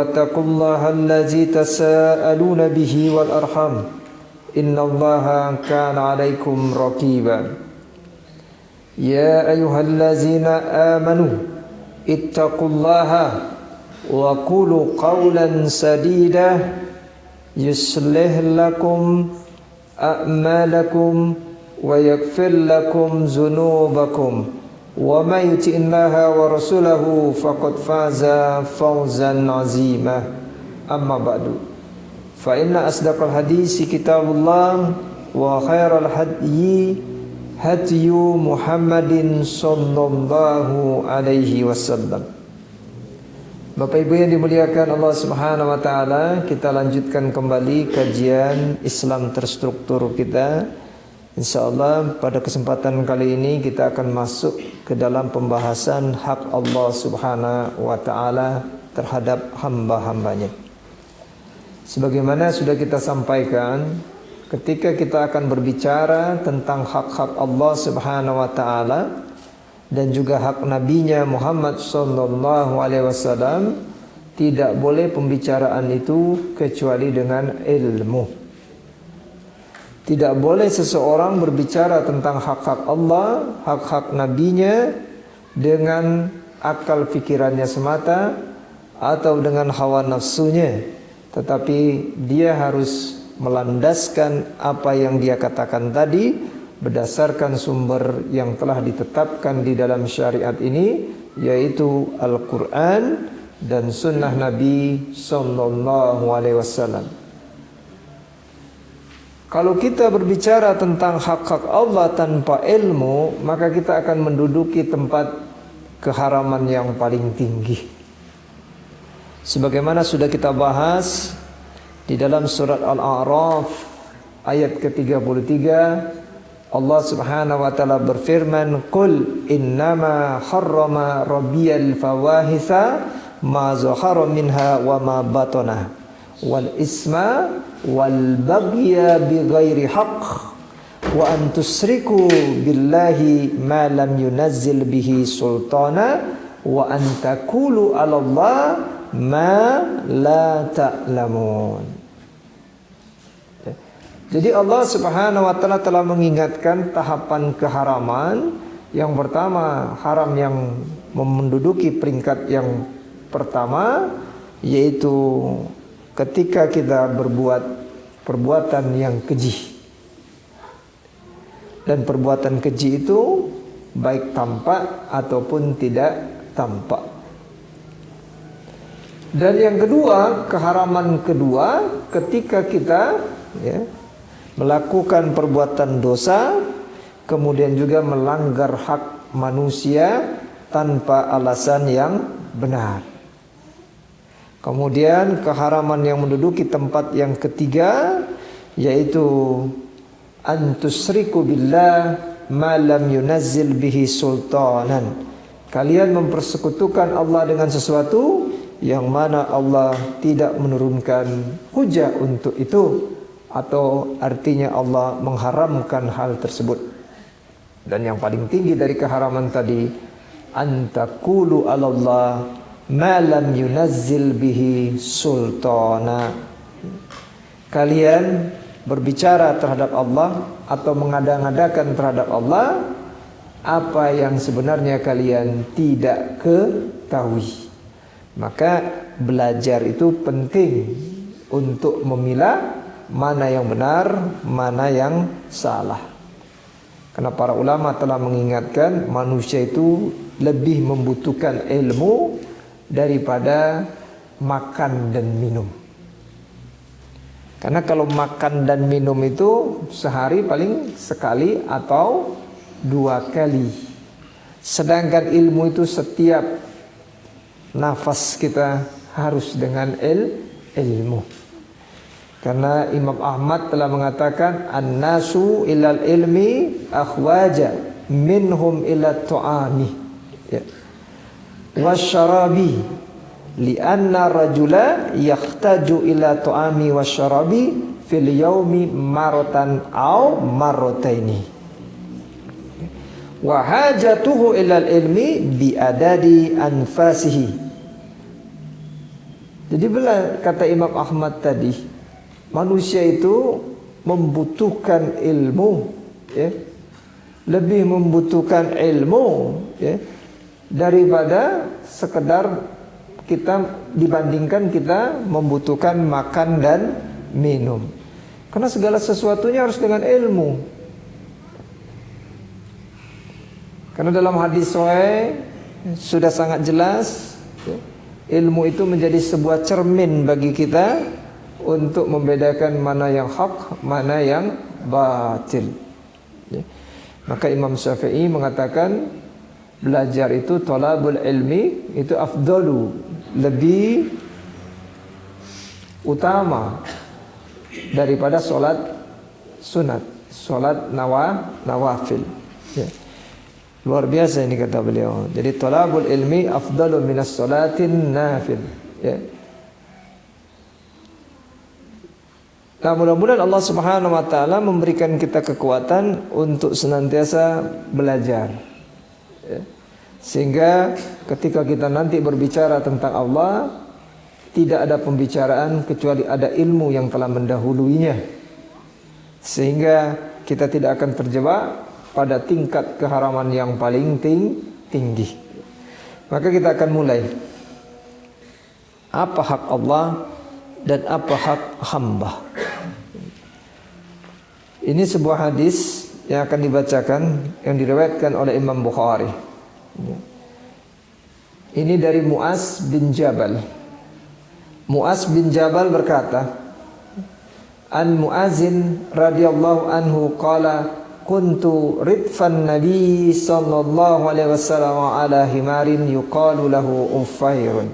واتقوا الله الذي تساءلون به والأرحام إن الله كان عليكم رقيبا يا أيها الذين آمنوا اتقوا الله وقولوا قولا سديدا يصلح لكم أعمالكم ويغفر لكم ذنوبكم ومن يطع الله ورسوله فقد فاز فوزا عظيما أما بعد فإن أصدق الحديث كتاب الله وخير الهدي هدي محمد صلى الله عليه وسلم. Bapak Ibu yang dimuliakan Allah Subhanahu wa taala, kita lanjutkan kembali kajian Islam terstruktur kita. Insyaallah pada kesempatan kali ini kita akan masuk ke dalam pembahasan hak Allah Subhanahu wa taala terhadap hamba-hambanya. Sebagaimana sudah kita sampaikan, ketika kita akan berbicara tentang hak-hak Allah Subhanahu wa taala dan juga hak nabinya Muhammad sallallahu alaihi wasallam, tidak boleh pembicaraan itu kecuali dengan ilmu. Tidak boleh seseorang berbicara tentang hak-hak Allah, hak-hak nabinya dengan akal pikirannya semata atau dengan hawa nafsunya, tetapi dia harus melandaskan apa yang dia katakan tadi berdasarkan sumber yang telah ditetapkan di dalam syariat ini, yaitu Al-Quran dan Sunnah Nabi Sallallahu Alaihi Wasallam. Kalau kita berbicara tentang hak-hak Allah tanpa ilmu, maka kita akan menduduki tempat keharaman yang paling tinggi. Sebagaimana sudah kita bahas di dalam surat Al-A'raf ayat ke-33, Allah Subhanahu wa taala berfirman, "Qul innama harrama rabbiyal fawahitha ma zahara minha wa ma batana wal isma wal baghya bighairi haqq wa an tusriku billahi ma lam yunazzil bihi sultana wa an taqulu 'ala Allah ma la ta'lamun." Jadi Allah Subhanahu wa taala telah mengingatkan tahapan keharaman. Yang pertama, haram yang menduduki peringkat yang pertama, yaitu ketika kita berbuat perbuatan yang keji. Dan perbuatan keji itu baik tampak ataupun tidak tampak. Dan yang kedua, keharaman kedua, ketika kita melakukan perbuatan dosa, kemudian juga melanggar hak manusia tanpa alasan yang benar. Kemudian keharaman yang menduduki tempat yang ketiga, yaitu antusriku billah ma lam yunazzil bihi sultanan. Kalian mempersekutukan Allah dengan sesuatu yang mana Allah tidak menurunkan hujah untuk itu, atau artinya Allah mengharamkan hal tersebut. Dan yang paling tinggi dari keharaman tadi, antaqulu 'ala Allah ma lam yunazzil bihi sultana. Kalian berbicara terhadap Allah atau mengada-ngadakan terhadap Allah apa yang sebenarnya kalian tidak ketahui. Maka belajar itu penting untuk memilah mana yang benar, mana yang salah. Karena para ulama telah mengingatkan manusia itu lebih membutuhkan ilmu daripada makan dan minum. Karena kalau makan dan minum itu sehari paling sekali atau 2 kali. Sedangkan ilmu itu setiap nafas kita harus dengan ilmu. Karena Imam Ahmad telah mengatakan, an-nasu ilal ilmi akhwaja minhum ila tu'ami wasyarabi li'anna rajula yakhtaju ila tu'ami wasyarabi fil yaumi maratan aw marrataini wa hajatuhu ilal ilmi bi adadi anfasihi Jadi kata Imam Ahmad tadi, manusia itu membutuhkan ilmu, ya, lebih membutuhkan ilmu, ya, daripada sekedar kita dibandingkan kita membutuhkan makan dan minum. Karena segala sesuatunya harus dengan ilmu. Karena dalam hadis sahih sudah sangat jelas, ya, ilmu itu menjadi sebuah cermin bagi kita untuk membedakan mana yang hak, mana yang batil. Ya. Maka Imam Syafi'i mengatakan belajar itu talabul ilmi itu afdalu, lebih utama daripada solat sunat, solat nawafil. Ya. Luar biasa ini kata beliau. Jadi talabul ilmi afdalu minas salatin nafil. Ya. Nah, mudah-mudahan Allah Subhanahu wa taala memberikan kita kekuatan untuk senantiasa belajar. Ya. Sehingga ketika kita nanti berbicara tentang Allah, tidak ada pembicaraan kecuali ada ilmu yang telah mendahuluinya. Sehingga kita tidak akan terjebak pada tingkat keharaman yang paling tinggi. Maka kita akan mulai. Apa hak Allah dan apa hak hamba? Ini sebuah hadis yang akan dibacakan, yang diriwayatkan oleh Imam Bukhari. Ini dari Muaz bin Jabal. Muaz bin Jabal berkata, An Muazin radhiyallahu anhu qala kuntu ridfan Nabi sallallahu alaihi wasallam ala himarin yuqalu lahu Ufairun.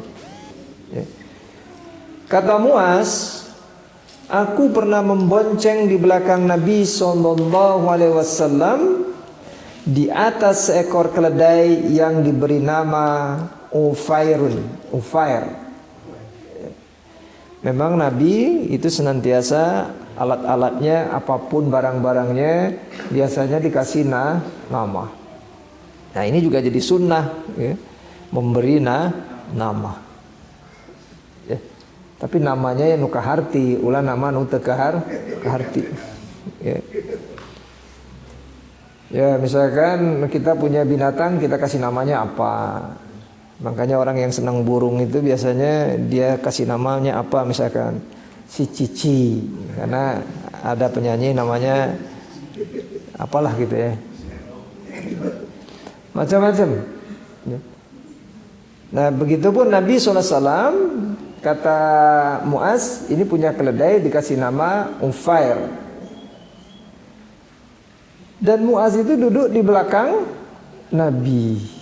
Ya. Kata Muaz, aku pernah membonceng di belakang Nabi sallallahu alaihi wasallam di atas seekor keledai yang diberi nama Ufairun. Ufair. Memang Nabi itu senantiasa alat-alatnya, apapun barang-barangnya biasanya dikasih nama. Nah, ini juga jadi sunnah, ya, memberi nama. Ya. Tapi namanya yang nukaharti, ulah nama nu teu kaharti. Ya. Ya, misalkan kita punya binatang, kita kasih namanya apa? Makanya orang yang senang burung itu biasanya dia kasih namanya apa, misalkan si Cici, karena ada penyanyi namanya apalah gitu ya, macam-macam. Nah, begitupun Nabi SAW, kata Muaz, ini punya keledai dikasih nama Ufair. Dan Muaz itu duduk di belakang Nabi.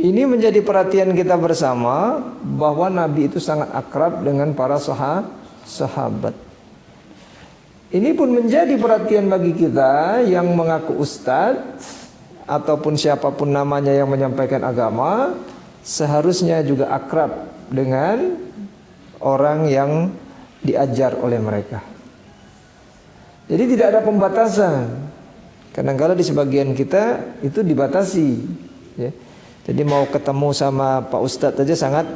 Ini menjadi perhatian kita bersama bahwa Nabi itu sangat akrab dengan para sahabat. Ini pun menjadi perhatian bagi kita yang mengaku ustadz ataupun siapapun namanya yang menyampaikan agama, seharusnya juga akrab dengan orang yang diajar oleh mereka. Jadi tidak ada pembatasan. Kadang-kadang di sebagian kita itu dibatasi, ya. Jadi mau ketemu sama Pak Ustadz aja sangat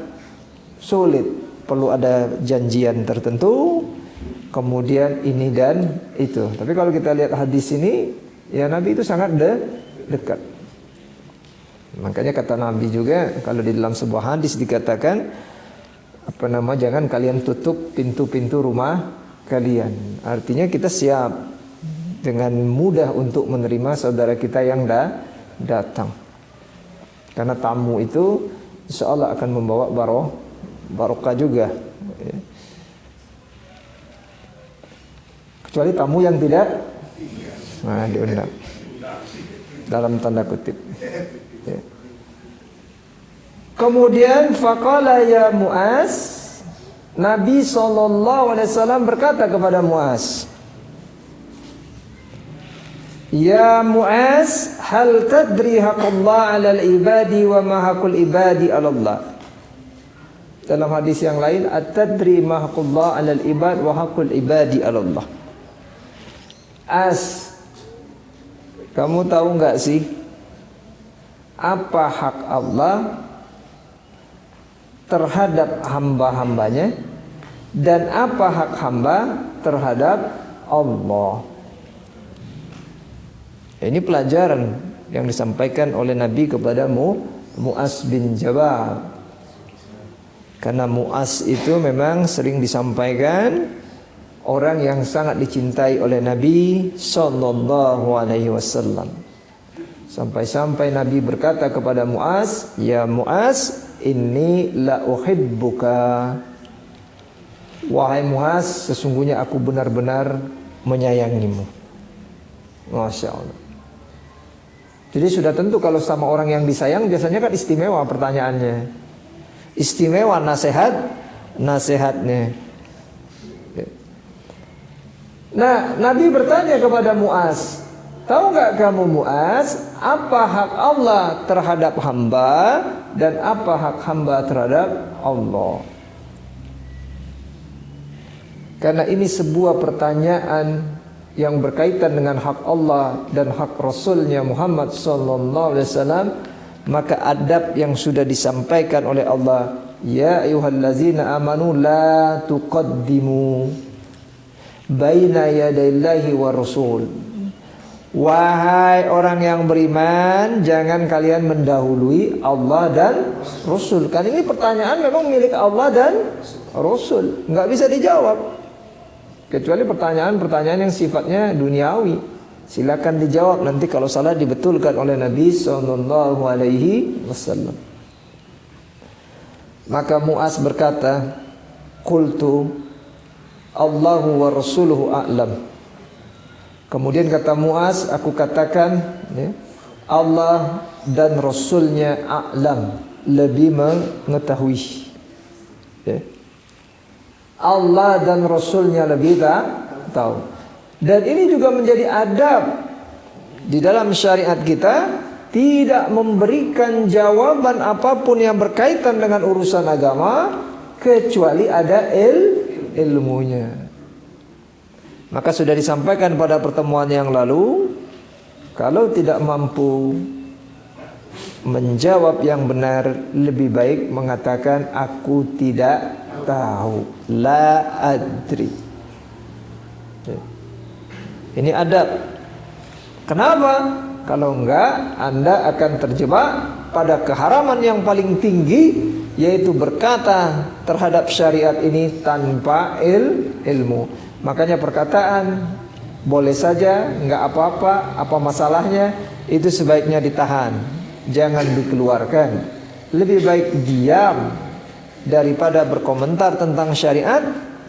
sulit. Perlu ada janjian tertentu, kemudian ini dan itu. Tapi kalau kita lihat hadis ini, ya Nabi itu sangat dekat. Makanya kata Nabi juga, kalau di dalam sebuah hadis dikatakan, jangan kalian tutup pintu-pintu rumah kalian. Artinya kita siap dengan mudah untuk menerima saudara kita yang datang. Karena tamu itu insya Allah akan membawa barokah juga, ya. Kecuali tamu yang tidak diundang dalam tanda kutip, ya. Kemudian faqala ya Muaz, Nabi SAW berkata kepada Muaz, Ya Muaz, hal tadri haqqullah 'alal ibadi wa ma haqqul ibadi 'ala Allah. Dalam hadis yang lain, at-tadri ma haqqullah 'alal ibad wa haqqul ibadi 'ala Allah. Kamu tahu enggak sih apa hak Allah terhadap hamba-hambanya dan apa hak hamba terhadap Allah. Ini pelajaran yang disampaikan oleh Nabi kepada Mu'az bin Jabal. Karena Mu'az itu memang sering disampaikan orang yang sangat dicintai oleh Nabi sallallahu alaihi wasallam. Sampai-sampai Nabi berkata kepada Mu'az, "Ya Mu'az, inni la uhibbuka." Wahai Mu'az, sesungguhnya aku benar-benar menyayangimu. Masya Allah. Jadi sudah tentu kalau sama orang yang disayang biasanya kan istimewa pertanyaannya. Istimewa nasihatnya. Nah, Nabi bertanya kepada Mu'az, tahu nggak kamu Mu'az, apa hak Allah terhadap hamba dan apa hak hamba terhadap Allah? Karena ini sebuah pertanyaan yang berkaitan dengan hak Allah dan hak Rasulnya Muhammad sallallahu alaihi wasallam, maka adab yang sudah disampaikan oleh Allah, ya ayyuhallazina amanu la tuqaddimu baina yadayillahi wa rasul. Wahai orang yang beriman, jangan kalian mendahului Allah dan Rasul. Kan ini pertanyaan memang milik Allah dan Rasul, nggak bisa dijawab. Kecuali pertanyaan-pertanyaan yang sifatnya duniawi. Silakan dijawab, nanti kalau salah dibetulkan oleh Nabi sallallahu alaihi wasallam. Maka Mu'az berkata, qultu Allahu wa rasuluhu a'lam. Kemudian kata Mu'az, aku katakan, ya, Allah dan Rasulnya a'lam, lebih mengetahui. Ya. Allah dan Rasulnya lebih tahu. Dan ini juga menjadi adab di dalam syariat kita, tidak memberikan jawaban apapun yang berkaitan dengan urusan agama kecuali ada ilmunya. Maka sudah disampaikan pada pertemuan yang lalu, kalau tidak mampu menjawab yang benar, lebih baik mengatakan aku tidak tahu, la adri. Ini adab. Kenapa? Kalau enggak, Anda akan terjebak pada keharaman yang paling tinggi, yaitu berkata terhadap syariat ini tanpa ilmu. Makanya perkataan boleh saja, enggak apa-apa, apa masalahnya, itu sebaiknya ditahan, jangan dikeluarkan. Lebih baik diam daripada berkomentar tentang syariat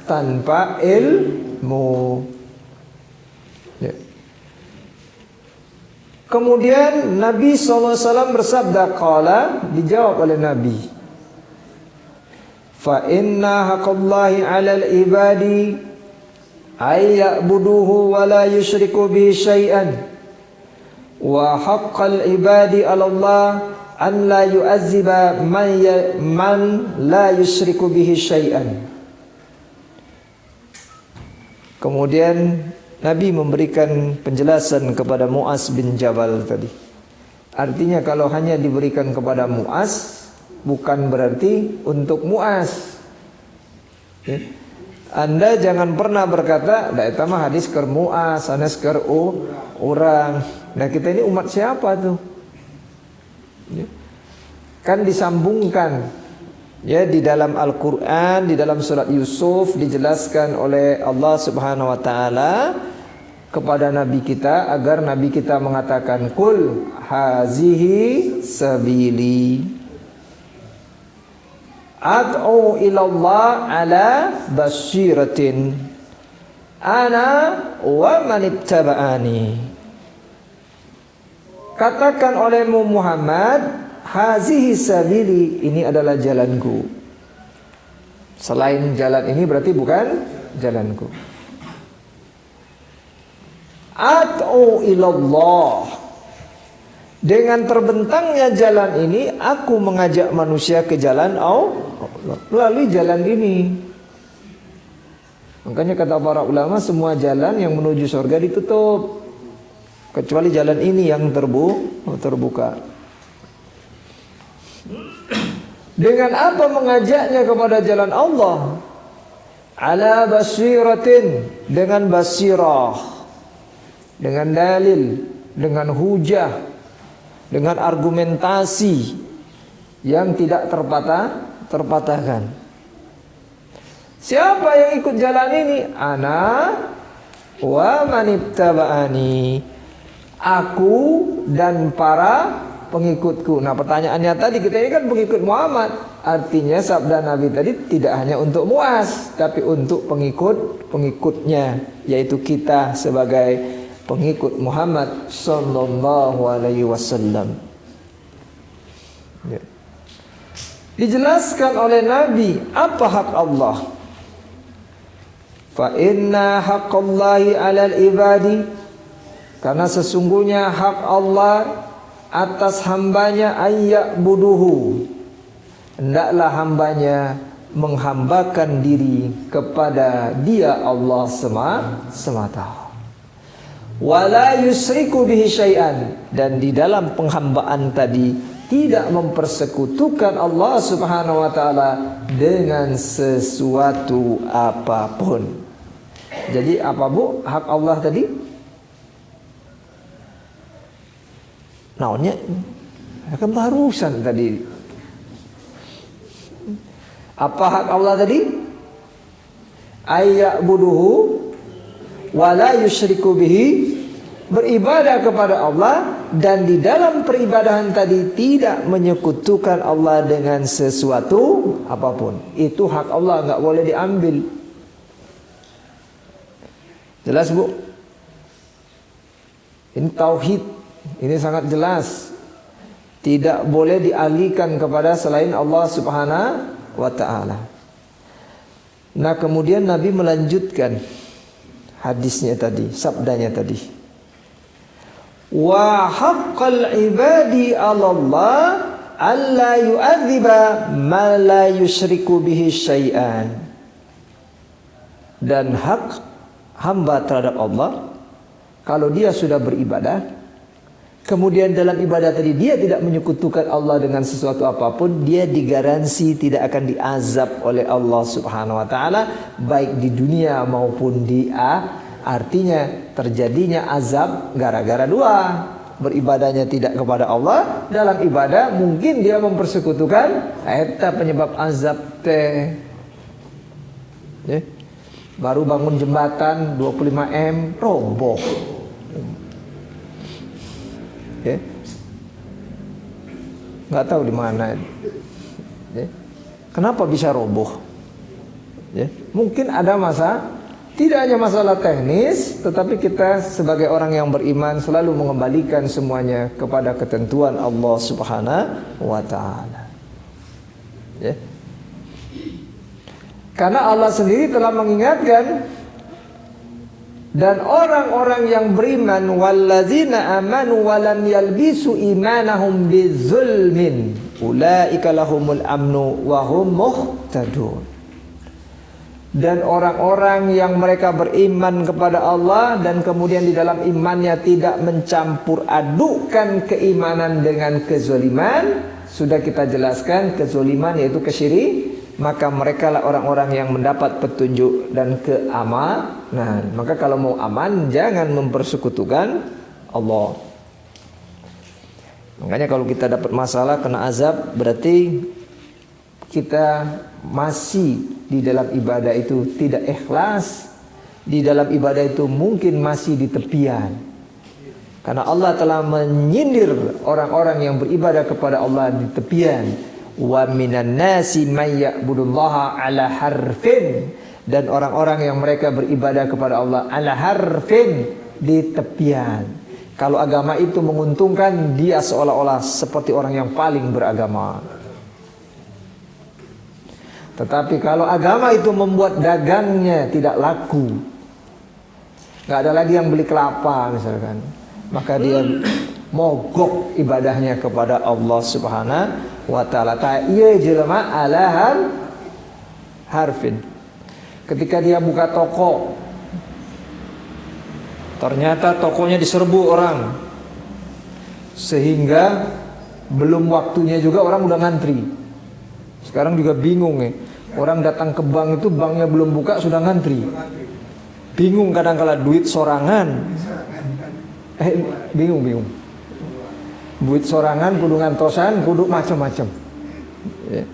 tanpa ilmu. Ya. Kemudian Nabi SAW bersabda, qala, dijawab oleh Nabi, fa inna haqqallahi 'alal ibadi ay ya'buduhu wa la yusyriku bihi syai'an wa haqqal ibadi 'ala Allah an la yu'azziba man la yusyriku bihi syai'an. Kemudian Nabi memberikan penjelasan kepada Mu'az bin Jabal tadi. Artinya kalau hanya diberikan kepada Mu'az, bukan berarti untuk Mu'az. Ya. Anda jangan pernah berkata, "Da eta mah hadis keur Mu'az, sanes keur urang." Nah, kita ini umat siapa tuh? Ya. Kan disambungkan. Ya, di dalam Al-Quran, di dalam surat Yusuf dijelaskan oleh Allah Subhanahu wa ta'ala kepada Nabi kita, agar Nabi kita mengatakan, Qul hazihi sabili ad'u ilallah ala basyiratin ana wa manittaba'ani. Katakan olehmu Muhammad, hazihi sabili, ini adalah jalanku. Selain jalan ini berarti bukan jalanku. Ad'u ilallah, dengan terbentangnya jalan ini aku mengajak manusia ke jalan Allah melalui jalan ini. Makanya kata para ulama, semua jalan yang menuju surga ditutup kecuali jalan ini yang terbuka. Dengan apa mengajaknya kepada jalan Allah? Ala basiratin, dengan basirah, dengan dalil, dengan hujah, dengan argumentasi yang tidak terpatahkan. Siapa yang ikut jalan ini? Ana wa manittaba'ani, aku dan para pengikutku. Nah, pertanyaannya tadi, kita ini kan pengikut Muhammad. Artinya sabda Nabi tadi tidak hanya untuk Muaz, tapi untuk pengikutnya, yaitu kita sebagai pengikut Muhammad sallallahu alaihi wasallam. Ya. Dijelaskan oleh Nabi apa hak Allah. Fa inna haqqallahi 'alal ibadi, karena sesungguhnya hak Allah atas hambanya ayya'buduhu, hendaklah hambanya menghambakan diri kepada Dia Allah semata. Wala yusriku bihi syai'an, dan di dalam penghambaan tadi tidak mempersekutukan Allah Subhanahu wa taala dengan sesuatu apapun. Jadi apa Bu hak Allah tadi? Naonnya? Kan barusan tadi. Apa hak Allah tadi? Ayya'buduhu wa la yusyriku bihi, beribadah kepada Allah dan di dalam peribadahan tadi tidak menyekutukan Allah dengan sesuatu apapun. Itu hak Allah, enggak boleh diambil. Jelas Bu? Ini tauhid, ini sangat jelas. Tidak boleh dialihkan kepada selain Allah Subhanahu wa ta'ala. Nah, kemudian Nabi melanjutkan hadisnya tadi, sabdanya tadi. Wa haqqal ibadi 'ala Allah alla yu'adziba ma la yusyriku bihi syai'an. Dan hak hamba terhadap Allah, kalau dia sudah beribadah, kemudian dalam ibadah tadi dia tidak menyekutukan Allah dengan sesuatu apapun, dia digaransi tidak akan diazab oleh Allah Subhanahu wa taala baik di dunia maupun di akhirat. Artinya terjadinya azab gara-gara dua. Beribadahnya tidak kepada Allah, dalam ibadah mungkin dia mempersekutukan, eta penyebab azab teh. Ya. Baru bangun jembatan 25M roboh. Ya. Nggak tahu di mana. Ya. Kenapa bisa roboh? Ya. Mungkin ada tidak hanya masalah teknis, tetapi kita sebagai orang yang beriman selalu mengembalikan semuanya kepada ketentuan Allah Subhanahu wa ta'ala. Ya. Karena Allah sendiri telah mengingatkan, dan orang-orang yang beriman, wallazina amanu wa lam yalbisu imanahum bizulmin ulaika lahumul amnu wa hum muhtadun. Dan orang-orang yang mereka beriman kepada Allah dan kemudian di dalam imannya tidak mencampur adukan keimanan dengan kezaliman, sudah kita jelaskan kezaliman yaitu kesyirik, maka mereka lah orang-orang yang mendapat petunjuk dan keamanan. Maka kalau mau aman, jangan mempersekutukan Allah. Makanya kalau kita dapat masalah, kena azab, berarti kita masih di dalam ibadah itu tidak ikhlas, di dalam ibadah itu mungkin masih di tepian. Karena Allah telah menyindir orang-orang yang beribadah kepada Allah di tepian. Wa minan nasi may ya'budullaha ala harfin, dan orang-orang yang mereka beribadah kepada Allah ala harfin, di tepian. Kalau agama itu menguntungkan, dia seolah-olah seperti orang yang paling beragama. Tetapi kalau agama itu membuat dagangnya tidak laku, nggak ada lagi yang beli kelapa misalkan, maka dia mogok ibadahnya kepada Allah Subhanahu wa ta'ala. Ta ieu jelema ala harfin. Ketika dia buka toko, ternyata tokonya diserbu orang, sehingga belum waktunya juga orang udah ngantri. Sekarang juga bingung ya. Orang datang ke bank itu banknya belum buka sudah ngantri. Bingung kadang-kala duit sorangan. Bingung. Duit sorangan, kudu ngantosan, kudu macam-macam. Ya.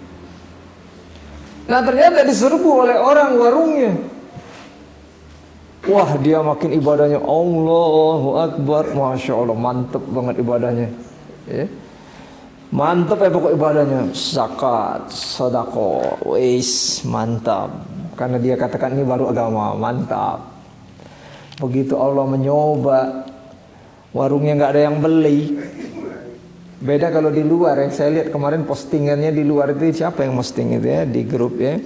Nah ternyata diserbu oleh orang warungnya. Wah dia makin ibadahnya Allahu Akbar, Masya Allah mantep banget ibadahnya. Ya. Mantep ya pokok ibadahnya, zakat, sedekah, wis mantap. Karena dia katakan ini baru agama, mantap. Begitu Allah menyoba, warungnya nggak ada yang beli. Beda kalau di luar ya, saya lihat kemarin postingannya di luar itu siapa yang posting itu ya di grup ya.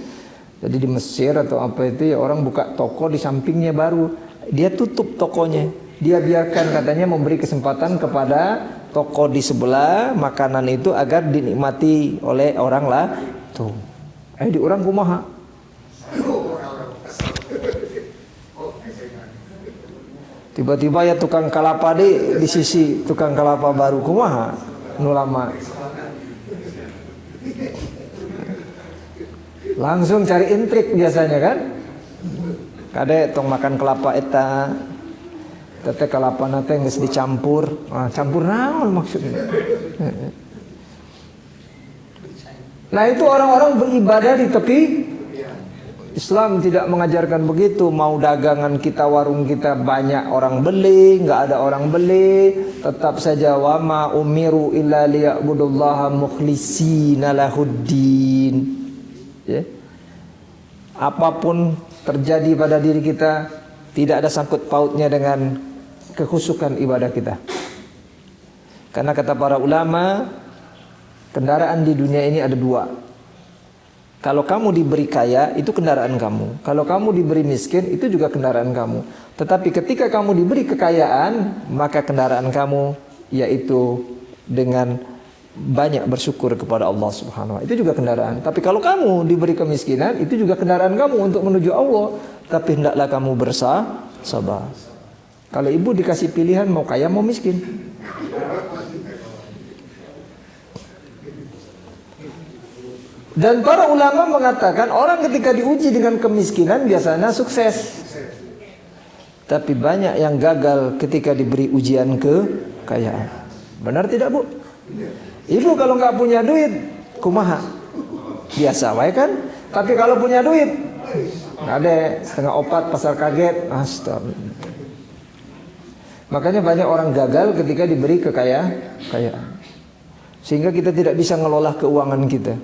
Jadi di Mesir atau apa itu ya orang buka toko di sampingnya baru, dia tutup tokonya. Dia biarkan katanya memberi kesempatan kepada toko di sebelah makanan itu agar dinikmati oleh orang lah. Tuh, di orang kumaha. Tiba-tiba ya tukang kelapa di sisi tukang kelapa baru kumaha nu lama. Langsung cari intrik biasanya kan. Kade tong makan kelapa eta. Tete kelapa nate geus dicampur. Campur naon maksudnya? Nah itu orang-orang beribadah di tepi. Islam tidak mengajarkan begitu. Mau dagangan kita, warung kita banyak orang beli, nggak ada orang beli, tetap saja wa ma umiru illa liya'budullaha mukhlishina lahuddin. Ya. Apapun terjadi pada diri kita tidak ada sangkut pautnya dengan kekhusukan ibadah kita. Karena kata para ulama, kendaraan di dunia ini ada dua. Kalau kamu diberi kaya, itu kendaraan kamu. Kalau kamu diberi miskin, itu juga kendaraan kamu. Tetapi ketika kamu diberi kekayaan, maka kendaraan kamu yaitu dengan banyak bersyukur kepada Allah Subhanahu wa taala. Itu juga kendaraan. Tapi kalau kamu diberi kemiskinan, itu juga kendaraan kamu untuk menuju Allah. Tapi hendaklah kamu bersabar. Kalau ibu dikasih pilihan mau kaya mau miskin. Dan para ulama mengatakan orang ketika diuji dengan kemiskinan biasanya sukses. Tapi banyak yang gagal ketika diberi ujian kekayaan. Benar tidak Bu? Ibu kalau nggak punya duit, kumaha? Biasa wae kan? Tapi kalau punya duit, ada setengah opat pasar kaget. Astaga. Makanya banyak orang gagal ketika diberi kekayaan. Sehingga kita tidak bisa ngelola keuangan kita.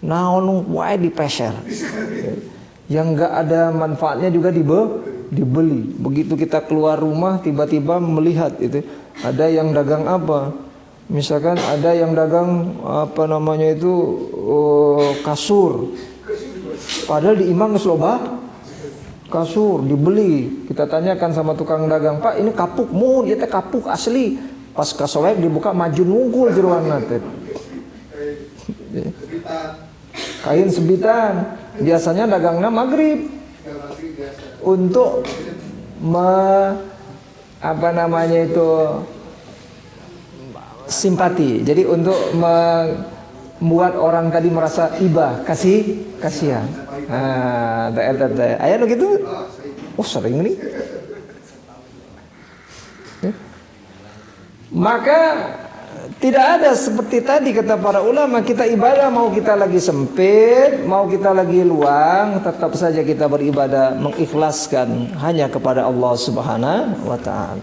Naon wae dipeser. Yang enggak ada manfaatnya juga dibeli. Begitu kita keluar rumah tiba-tiba melihat itu ada yang dagang apa? Misalkan ada yang dagang apa namanya itu kasur. Padahal di imang geus loba kasur dibeli. Kita tanyakan sama tukang dagang, "Pak, ini kapuk mun, ieu teh kapuk asli." Pas kasoek dibuka maju nungkul jeroanna teh. Kain sebitan biasanya dagangnya maghrib untuk apa namanya itu simpati. Jadi untuk membuat orang tadi merasa iba, kasihan. Aya nu gitu? Oh, sering nih. Maka tidak ada seperti tadi kata para ulama, kita ibadah mau kita lagi sempit, mau kita lagi luang, tetap saja kita beribadah mengikhlaskan hanya kepada Allah Subhanahu wa taala.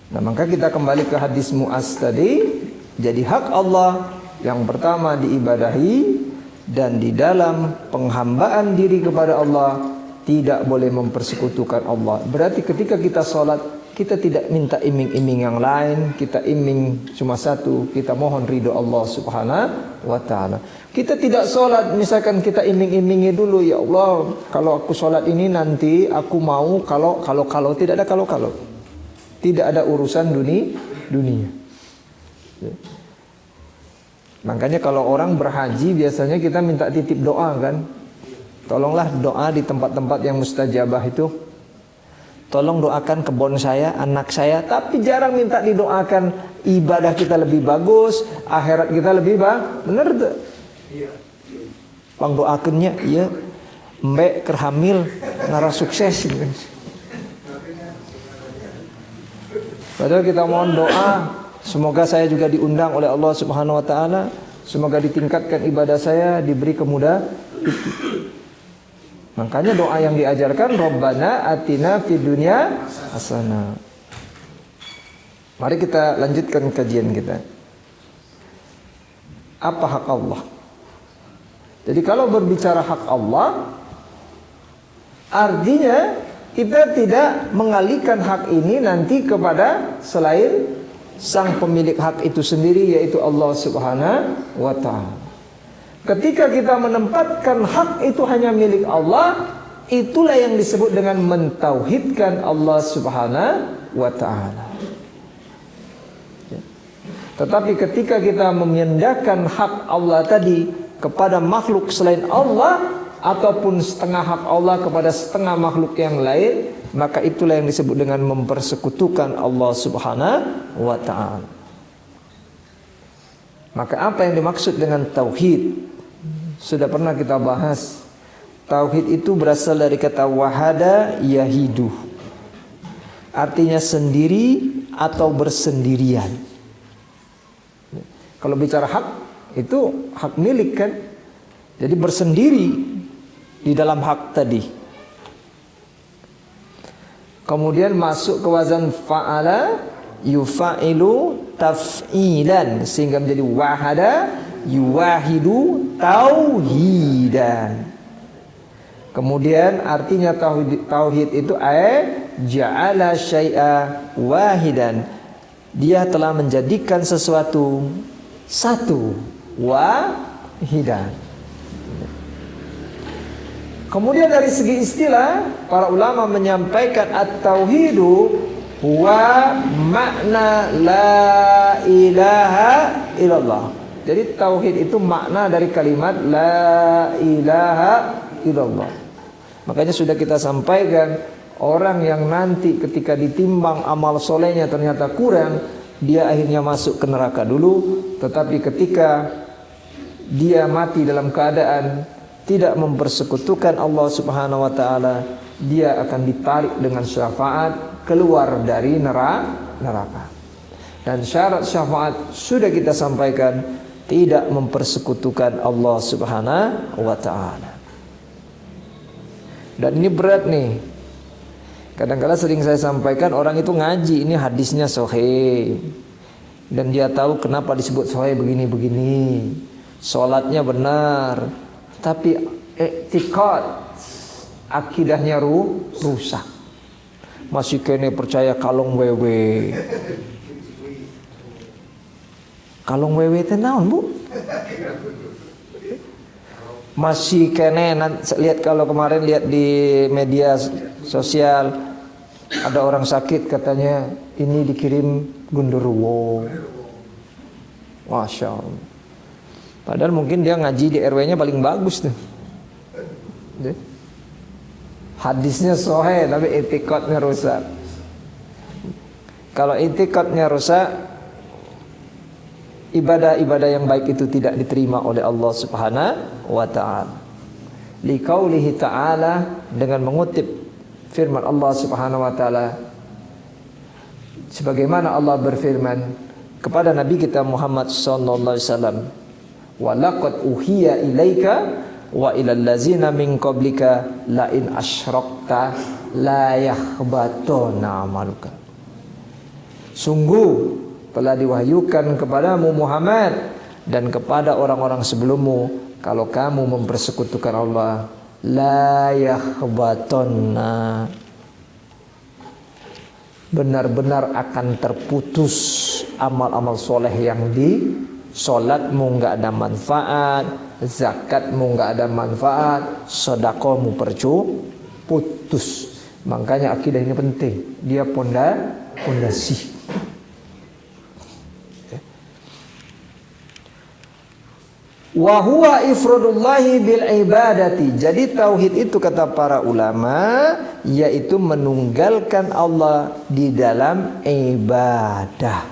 Nah, maka kita kembali ke hadis Mu'az tadi. Jadi hak Allah yang pertama diibadahi, dan di dalam penghambaan diri kepada Allah tidak boleh mempersekutukan Allah. Berarti ketika kita sholat, kita tidak minta iming-iming yang lain, kita iming cuma satu, kita mohon ridho Allah Subhanahu wa taala. Kita tidak sholat misalkan kita iming-imingi dulu, ya Allah, kalau aku sholat ini nanti aku mau kalau tidak ada kalau. Tidak ada urusan dunia. Makanya kalau orang berhaji biasanya kita minta titip doa kan. Tolonglah doa di tempat-tempat yang mustajabah itu. tolong doakan kebun saya, anak saya, tapi jarang minta didoakan ibadah kita lebih bagus, akhirat kita lebih bener tuh. Bang doakannya, iya, mbak kerhamil, ngara sukses. Padahal kita mohon doa, semoga saya juga diundang oleh Allah Subhanahu Wa Taala, semoga ditingkatkan ibadah saya, diberi kemudahan. Makanya doa yang diajarkan Rabbana atina fid dunya hasanah. Mari kita lanjutkan kajian kita. Apa hak Allah? Jadi kalau berbicara hak Allah, artinya kita tidak mengalihkan hak ini nanti kepada selain sang pemilik hak itu sendiri, yaitu Allah Subhanahu wa Ta'ala. Ketika kita menempatkan hak itu hanya milik Allah, itulah yang disebut dengan mentauhidkan Allah Subhanahu wa Ta'ala. Tetapi ketika kita memindahkan hak Allah tadi kepada makhluk selain Allah, ataupun setengah hak Allah kepada setengah makhluk yang lain, maka itulah yang disebut dengan mempersekutukan Allah Subhanahu wa Ta'ala. Maka apa yang dimaksud dengan tauhid? Sudah pernah kita bahas. Tauhid itu berasal dari kata wahada yahidu, artinya sendiri atau bersendirian. Kalau bicara hak, itu hak milik kan. Jadi bersendiri di dalam hak tadi. Kemudian masuk ke wazan fa'ala yufa'ilu taf'ilan, sehingga menjadi wahada yuwahidu tauhidan. Kemudian artinya tauhid itu ja'ala syai'a wahidan, dia telah menjadikan sesuatu satu, wahidan. Kemudian dari segi istilah, para ulama menyampaikan at-tauhidu huwa makna la ilaha illallah. Jadi tauhid itu makna dari kalimat la ilaha illallah. Makanya sudah kita sampaikan, orang yang nanti ketika ditimbang amal solehnya ternyata kurang, dia akhirnya masuk ke neraka dulu. Tetapi ketika dia mati dalam keadaan tidak mempersekutukan Allah Subhanahu wa Ta'ala, dia akan ditarik dengan syafaat keluar dari neraka. Dan syarat syafaat sudah kita sampaikan, tidak mempersekutukan Allah Subhanahu wa Ta'ala. Dan ini berat nih. Kadang-kadang sering saya sampaikan, orang itu ngaji, ini hadisnya sahih, dan dia tahu kenapa disebut sahih begini-begini, sholatnya benar, tapi i'tiqad, akidahnya rusak. Masih kene percaya kalong wewe. Kalong wewe teh naon, Bu? Masih kene, lihat kalau kemarin lihat di media sosial, ada orang sakit katanya ini dikirim gundurwo. Masya Allah. Padahal mungkin dia ngaji di RW-nya paling bagus tuh. Hadisnya sahih tapi etikotnya rusak. Kalau etikotnya rusak, ibadah-ibadah yang baik itu tidak diterima oleh Allah Subhanahu wa Ta'ala. Liqaulihi ta'ala, dengan mengutip firman Allah Subhanahu wa Ta'ala, sebagaimana Allah berfirman kepada Nabi kita Muhammad sallallahu alaihi wasallam, wa laqad uhiya ilaika wa ilal ladzina min qablika la in asyrakta la yahbatuna amaluka. Sungguh telah diwahyukan kepadamu Muhammad dan kepada orang-orang sebelummu, kalau kamu mempersekutukan Allah, la yahbatuna, benar-benar akan terputus amal-amal soleh yang di sholatmu nggak ada manfaat, zakatmu nggak ada manfaat, sedekahmu putus. Makanya akidah ini penting, dia pondasi. Wa huwa ifradullahi bil ibadati. Jadi tauhid itu kata para ulama yaitu menunggalkan Allah di dalam ibadah.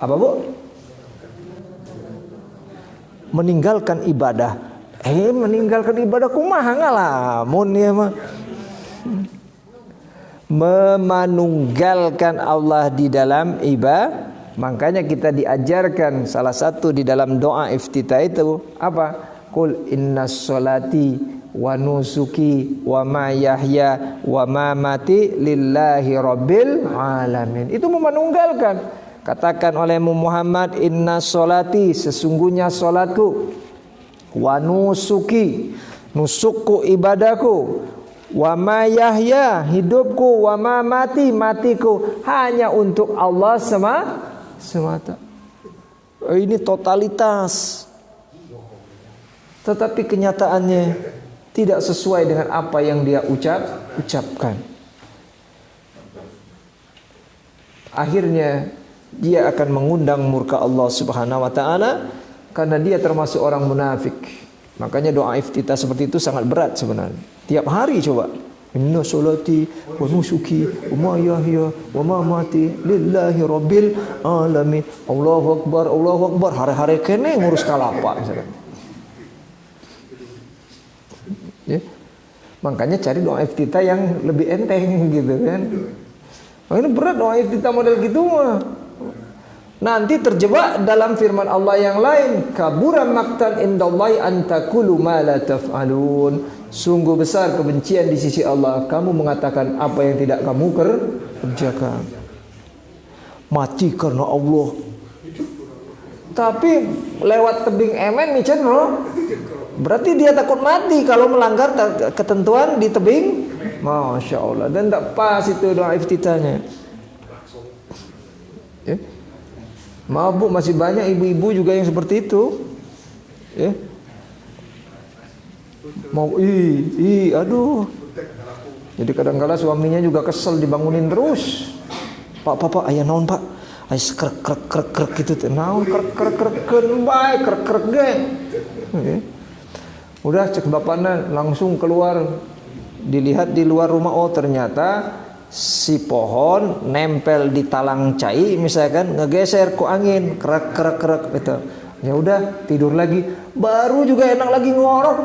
Apa Bu? Meninggalkan ibadah. Meninggalkan ibadah kumaha ngalamun ya mah. Memanunggalkan Allah di dalam ibadah. Makanya kita diajarkan salah satu di dalam doa iftitah itu apa? Qul innas sholati wa nusuki wa ma yahya wa mamati lillahi rabbil alamin. Itu memanunggalkan. Katakan oleh Muhammad, innas sholati, sesungguhnya salatku, wa nusuki, nusukku ibadahku, wa ma yahya, hidupku, wa ma mati, matiku, hanya untuk Allah semata. Ini totalitas. Tetapi kenyataannya tidak sesuai dengan apa yang dia ucapkan. Akhirnya dia akan mengundang murka Allah Subhanahu wa taala karena dia termasuk orang munafik. Makanya doa iftitah seperti itu sangat berat sebenarnya. Tiap hari coba. Inna sholati wa nusuki wa ma yahya wa ma mati lillahi rabbil alamin. Allahu akbar, Allahu akbar. Hari-hari kene ngurus kalapa misalkan. Ya. Makanya cari doa iftitah yang lebih enteng gitu kan. Oh, ini berat doa iftitah model gitu mah. Nanti terjebak dalam firman Allah yang lain, kabura maqtan indallahi an taqulu ma la taf'alun. Sungguh besar kebencian di sisi Allah kamu mengatakan apa yang tidak kamu kerjakan. Mati karena Allah. Tapi lewat tebing emen micen loh. Berarti dia takut mati kalau melanggar ketentuan di tebing. Masya Allah. Dan tak pas itu doa iftitahnya. Ya. Maaf Bu, masih banyak ibu-ibu juga yang seperti itu. Ya. Mau aduh. Jadi kadang-kala suaminya juga kesel dibangunin terus. Pak, ayah naon Pak? Ayah krek gitu. Naon krek bae krek ge. Udah cek bapaknya langsung keluar. Dilihat di luar rumah, oh ternyata si pohon nempel di talang cai misalkan, ngegeser ku angin krek gitu. Ya udah tidur lagi, baru juga enak lagi ngorok.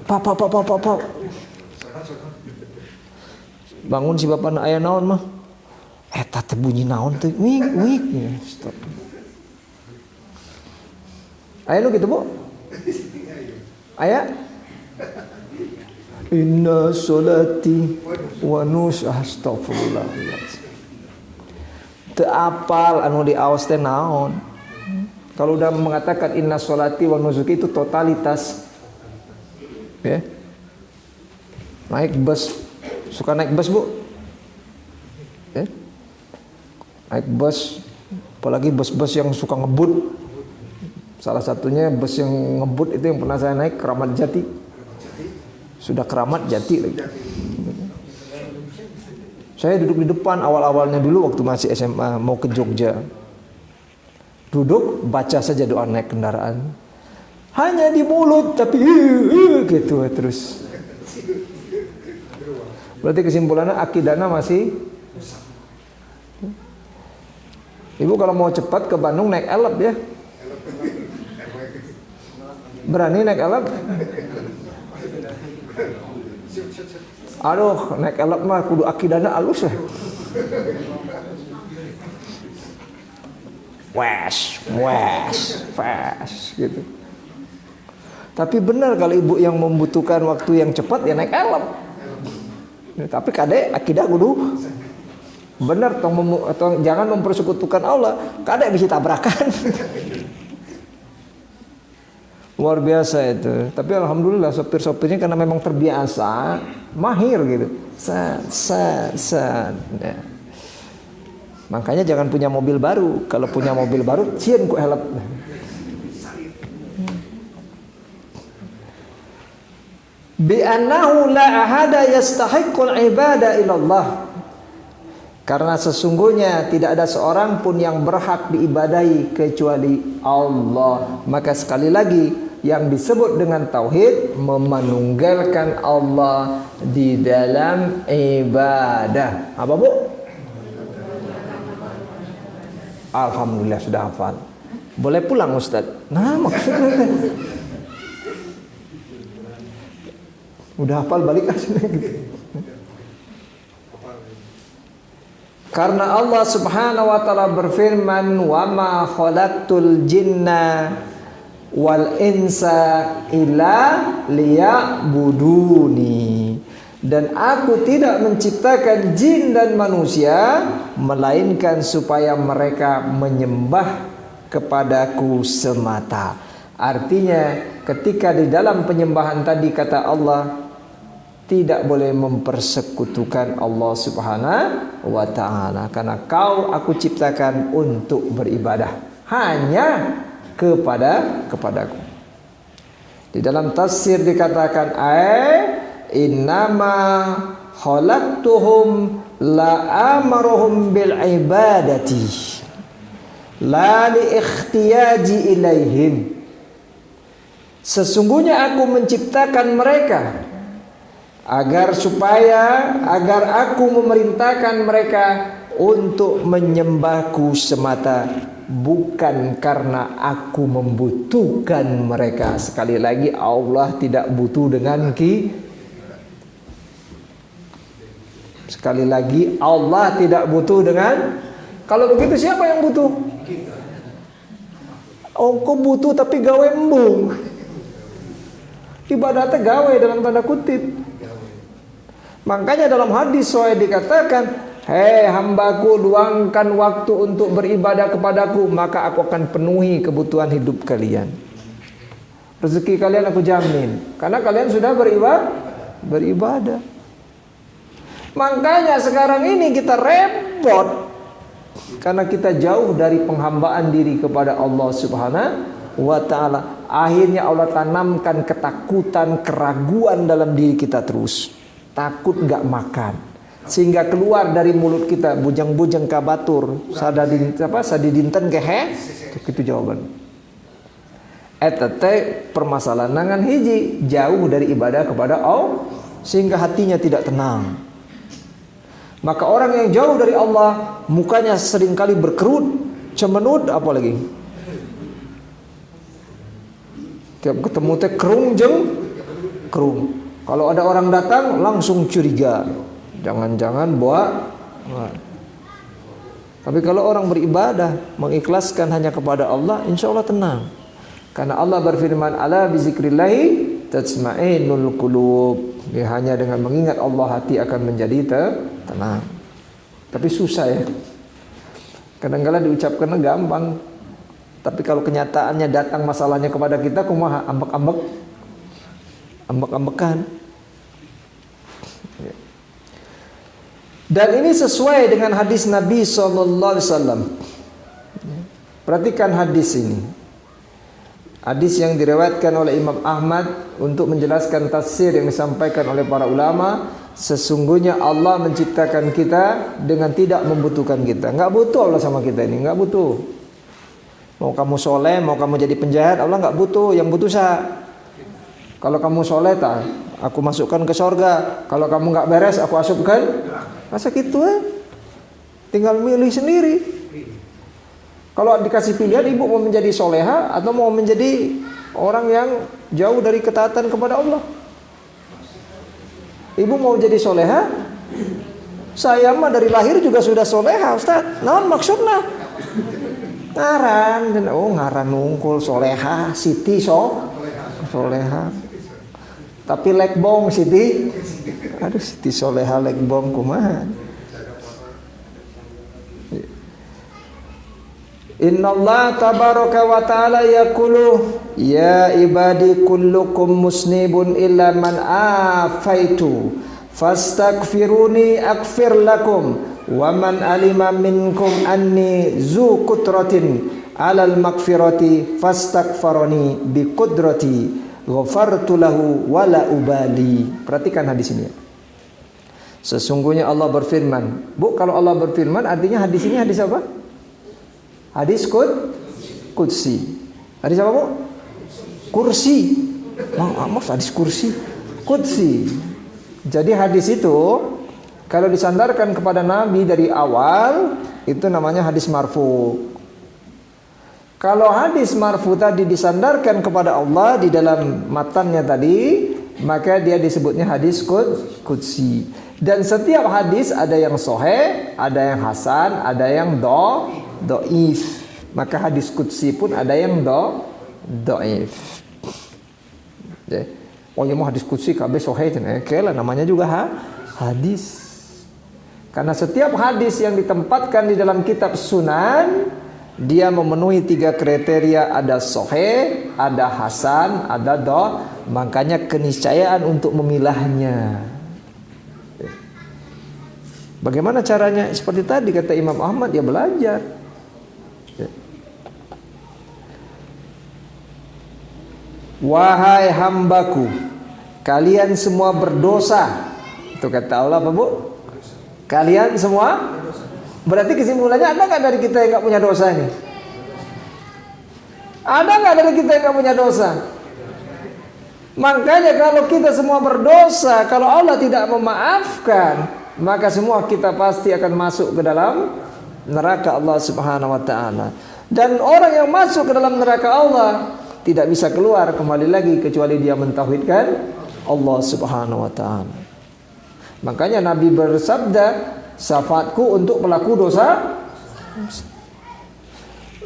Pak. Bangun si bapak aya naon mah? Eta teh bunyi naon teh? Wik. Stop. Aya nu gitu, Bu? Aya? Inna sholati wa nus astagfirullah. Teu apal anu diaos teh naon. Kalau udah mengatakan inna sholati wa nusuki itu totalitas. Ya. Naik bus, suka naik bus Bu? Ya. Naik bus, apalagi bus-bus yang suka ngebut. Salah satunya bus yang ngebut itu yang pernah saya naik, Keramat Jati. Sudah Keramat Jati lagi. Saya duduk di depan awal-awalnya dulu waktu masih SMA mau ke Jogja. Duduk baca saja doa naik kendaraan. Hanya di mulut tapi gitu terus. Berarti kesimpulannya akidahnya masih. Ibu kalau mau cepat ke Bandung naik elep ya. Berani naik elep? Aduh, naik elep mah kudu akidahna alus ya. Fast gitu. Tapi benar kalau ibu yang membutuhkan waktu yang cepat ya naik elep. Tapi kade akidah kudu benar atau jangan mempersekutukan Allah. Kade bisa tabrakan. Luar biasa itu. Tapi alhamdulillah sopir-sopirnya karena memang terbiasa, mahir gitu. Ya. Makanya jangan punya mobil baru. Kalau punya mobil baru, cieun ku helep. Bi annahu la ahada yastahiqqul ibada ilallah. Karena sesungguhnya tidak ada seorang pun yang berhak diibadahi kecuali Allah. Maka sekali lagi, yang disebut dengan tauhid memanunggalkan Allah di dalam ibadah. Apa Bu? Alhamdulillah sudah hafal. Boleh pulang Ustaz. Nah maksudnya udah hafal balik aja gitu. Karena Allah Subhanahu wa taala berfirman, "Wa ma khalaqtul jinna wal insa illa liya'buduni." Dan aku tidak menciptakan jin dan manusia melainkan supaya mereka menyembah kepadaku semata. Artinya ketika di dalam penyembahan tadi kata Allah, tidak boleh mempersekutukan Allah Subhanahu wa taala, karena aku ciptakan untuk beribadah hanya kepadaku. Di dalam tafsir dikatakan innama khalaqtuhum la amaruhum bil ibadati la li ikhtiyaji ilaihim. Sesungguhnya aku menciptakan mereka agar aku memerintahkan mereka untuk menyembahku semata, bukan karena aku membutuhkan mereka. Sekali lagi, Allah tidak butuh dengan Sekali lagi, Allah tidak butuh dengan. Kalau begitu siapa yang butuh? Kau butuh tapi gawe embung. Ibadatnya gawe dalam tanda kutip. Makanya dalam hadis sahih dikatakan, "Hei hambaku, luangkan waktu untuk beribadah kepadaku, maka aku akan penuhi kebutuhan hidup kalian. Rezeki kalian aku jamin, karena kalian sudah beribadah." Makanya sekarang ini kita repot karena kita jauh dari penghambaan diri kepada Allah Subhanahu wa taala. Akhirnya Allah tanamkan ketakutan, keraguan dalam diri kita terus. Takut nggak makan, sehingga keluar dari mulut kita bujang-bujang kabatur sadidinten kehe. Itu jawaban. Permasalahan nangan hiji, jauh dari ibadah kepada Allah, sehingga hatinya tidak tenang. Maka orang yang jauh dari Allah, mukanya seringkali berkerut, cemenut, apalagi tiap ketemu teh kerung. Kalau ada orang datang langsung curiga, jangan-jangan Tapi kalau orang beribadah mengikhlaskan hanya kepada Allah, insya Allah tenang. Karena Allah berfirman, "Ala bizikrillahi tatma'innul qulub." Hanya dengan mengingat Allah hati akan menjadi tenang. Tapi susah ya. Kadang-kadang diucapkannya gampang, tapi kalau kenyataannya datang masalahnya kepada kita, kumaha ambek-ambekan. Dan ini sesuai dengan hadis Nabi SAW. Perhatikan hadis ini. Hadis yang diriwayatkan oleh Imam Ahmad untuk menjelaskan tafsir yang disampaikan oleh para ulama. Sesungguhnya Allah menciptakan kita dengan tidak membutuhkan kita. Nggak butuh Allah sama kita ini, nggak butuh. Mau kamu soleh, mau kamu jadi penjahat, Allah nggak butuh. Yang butuh saya. Kalau kamu soleh, aku masukkan ke sorga. Kalau kamu nggak beres, aku asupkan. Masa gitu tinggal milih sendiri. Kalau dikasih pilihan, ibu mau menjadi soleha atau mau menjadi orang yang jauh dari ketaatan kepada Allah. Ibu mau jadi soleha, saya mah dari lahir juga sudah soleha, Ustaz. Naon maksudnya? Ngaran nungkul soleha, Siti soleha. Tapi lekbong Siti. Aduh, Siti soleha lekbong kumaha. Innallaha tabaraka wa ta'ala yaqulu ya ibadi kullukum musnibun illa man afaitu fastaghfiruni aghfir lakum wa man alima minkum anni zu qutratin alal maghfirati fastaghfarani bi qudrati ghafartu lahu wala ubali. Perhatikan hadis ini. Sesungguhnya Allah berfirman. Bu, kalau Allah berfirman artinya hadis ini hadis apa? Hadis qudsi. Hadis apa, Bu? Kursi. Maaf, hadis kursi. Qudsi. Jadi hadis itu kalau disandarkan kepada Nabi dari awal itu namanya hadis marfu. Kalau hadis marfu tadi disandarkan kepada Allah di dalam matannya tadi, maka dia disebutnya hadis qudsi. Dan setiap hadis ada yang sahih, ada yang hasan, ada yang dhaif. Maka hadis qudsi pun ada yang dhaif. Oh ya, mau hadis qudsi kabeh sahih lah, namanya juga hadis. Karena setiap hadis yang ditempatkan di dalam kitab Sunan, dia memenuhi 3 kriteria, ada sahih, ada hasan, ada dhaif. Makanya keniscayaan untuk memilahnya. Bagaimana caranya? Seperti tadi kata Imam Ahmad, ya belajar. Wahai hambaku, kalian semua berdosa. Itu kata Allah apa, Bu? Kalian semua. Berarti kesimpulannya ada nggak dari kita yang nggak punya dosa ini? Ada nggak dari kita yang nggak punya dosa? Makanya kalau kita semua berdosa, kalau Allah tidak memaafkan, maka semua kita pasti akan masuk ke dalam neraka Allah Subhanahu wa taala. Dan orang yang masuk ke dalam neraka Allah tidak bisa keluar kembali lagi kecuali dia mentauhidkan Allah Subhanahu wa taala. Makanya Nabi bersabda, syafaatku untuk pelaku dosa.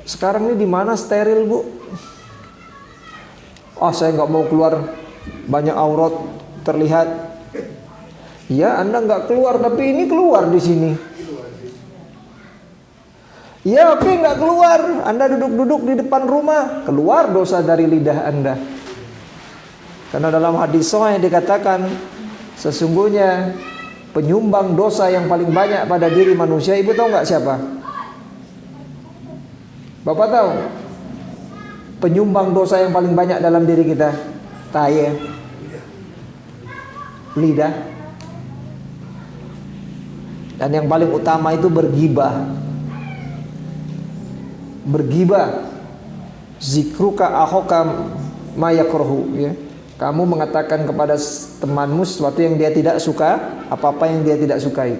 Sekarang ini di mana steril, Bu? Saya nggak mau keluar, banyak aurat terlihat. Ya, Anda nggak keluar, tapi ini keluar di sini. Ya, oke, nggak keluar. Anda duduk-duduk di depan rumah, keluar dosa dari lidah Anda. Karena dalam hadis sahih dikatakan, sesungguhnya penyumbang dosa yang paling banyak pada diri manusia, Ibu tahu nggak siapa? Bapak tahu? Penyumbang dosa yang paling banyak dalam diri kita, taye, lidah. Dan yang paling utama itu bergibah. Bergibah, zikruka akhoka ma yakrahu, ya. Kamu mengatakan kepada temanmu sesuatu yang dia tidak suka, apa-apa yang dia tidak sukai.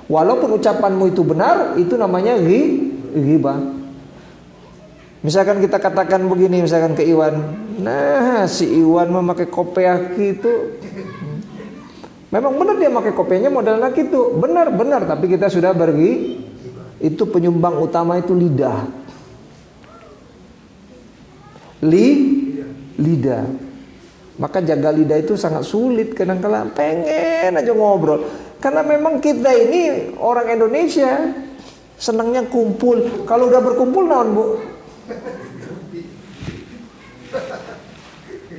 Walaupun ucapanmu itu benar, itu namanya ghibah. Misalkan kita katakan begini, misalkan ke Iwan, nah si Iwan memakai kopiah gitu. Memang benar dia pakai kopiahnya modelnya gitu, benar, tapi kita sudah pergi. Itu penyumbang utama itu lidah. Lidah. Maka jaga lidah itu sangat sulit. Kadang-kadang pengen aja ngobrol. Karena memang kita ini orang Indonesia senangnya kumpul. Kalau udah berkumpul naon, Bu?